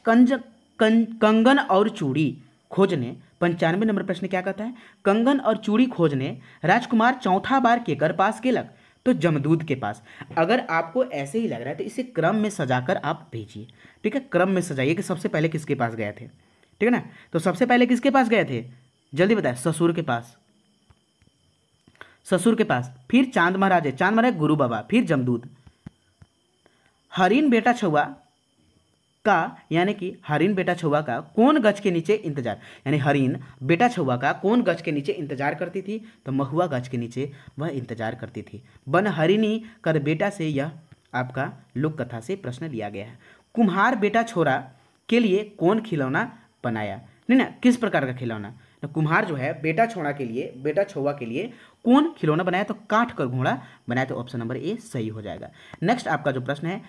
कंगन और चूड़ी खोजने 95 नंबर प्रश्न क्या कहता है? कंगन और चूड़ी खोजने राजकुमार चौथा बार केकर पास गेलक? तो जमदूत के पास। अगर आपको ऐसे ही लग रहा है तो इसे क्रम में सजाकर आप भेजिए। ठीक है, क्रम में सजाइए कि सबसे पहले किसके पास गए थे। ठीक है ना? तो सबसे पहले किसके पास गए थे? जल्दी बताएं। ससुर के पास, ससुर के पास। फिर चांद महाराज है, चांद महाराज गुरु बाबा, फिर जमदूत। हरिन बेटा छुआ का, यानी कि हरिन बेटा छुआ का कौन गछ के नीचे इंतजार, यानी हरिन बेटा छुआ का कौन गछ के नीचे इंतजार करती थी? तो महुआ गछ के नीचे वह इंतजार करती थी। बन हरिनी कर बेटा से यह आपका लोक कथा से प्रश्न लिया गया है। कुम्हार बेटा छोरा के लिए कौन खिलौना बनाया? नहीं ना, किस प्रकार का खिलौना? तो कुम्हार जो है बेटा छुआ के लिए कौन खिलौना बनाया? तो काठ का घोड़ा बनाया। तो ऑप्शन नंबर ए सही हो जाएगा। नेक्स्ट आपका जो प्रश्न है,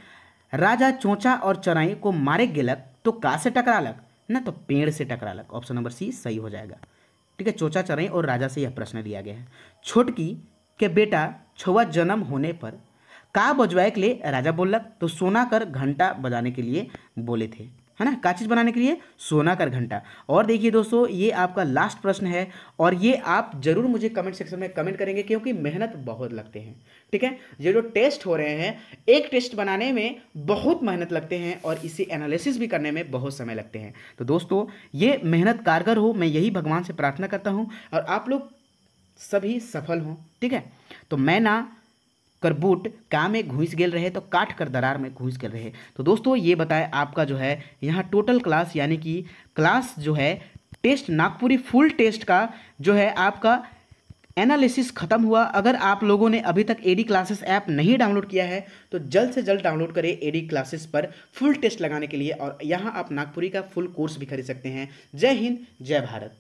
राजा चोंचा और चराई को मारे गेलक तो का से टकरालक? ना, तो पेड़ से टकरालक। ऑप्शन नंबर सी सही हो जाएगा। ठीक है, चोंचा, चराई और राजा से यह प्रश्न लिया गया है। छोटकी के बेटा छुआ जन्म होने पर का बजवाए के लिए राजा बोलक, तो सोना कर घंटा बजाने के लिए बोले थे, है ना। का चीज़ बनाने के लिए? सोना कर घंटा। और देखिए दोस्तों, ये आपका लास्ट प्रश्न है और ये आप जरूर मुझे कमेंट सेक्शन में कमेंट करेंगे, क्योंकि मेहनत बहुत लगते हैं, ठीक है। ये जो टेस्ट हो रहे हैं, एक टेस्ट बनाने में बहुत मेहनत लगते हैं और इसे एनालिसिस भी करने में बहुत समय लगते हैं। तो दोस्तों, ये मेहनत कारगर हो, मैं यही भगवान से प्रार्थना करता हूँ और आप लोग सभी सफल हों, ठीक है। तो मैं ना कर बूट का में घुस गेल रहे तो काट कर दरार में घुस गेल रहे। तो दोस्तों, ये बताए आपका जो है यहाँ टोटल क्लास, यानी कि क्लास जो है टेस्ट नागपुरी फुल टेस्ट का जो है आपका एनालिसिस खत्म हुआ। अगर आप लोगों ने अभी तक एडी क्लासेस ऐप नहीं डाउनलोड किया है तो जल्द से जल्द डाउनलोड करें एडी क्लासेस पर फुल टेस्ट लगाने के लिए, और यहाँ आप नागपुरी का फुल कोर्स भी खरीद सकते हैं। जय हिंद, जय भारत।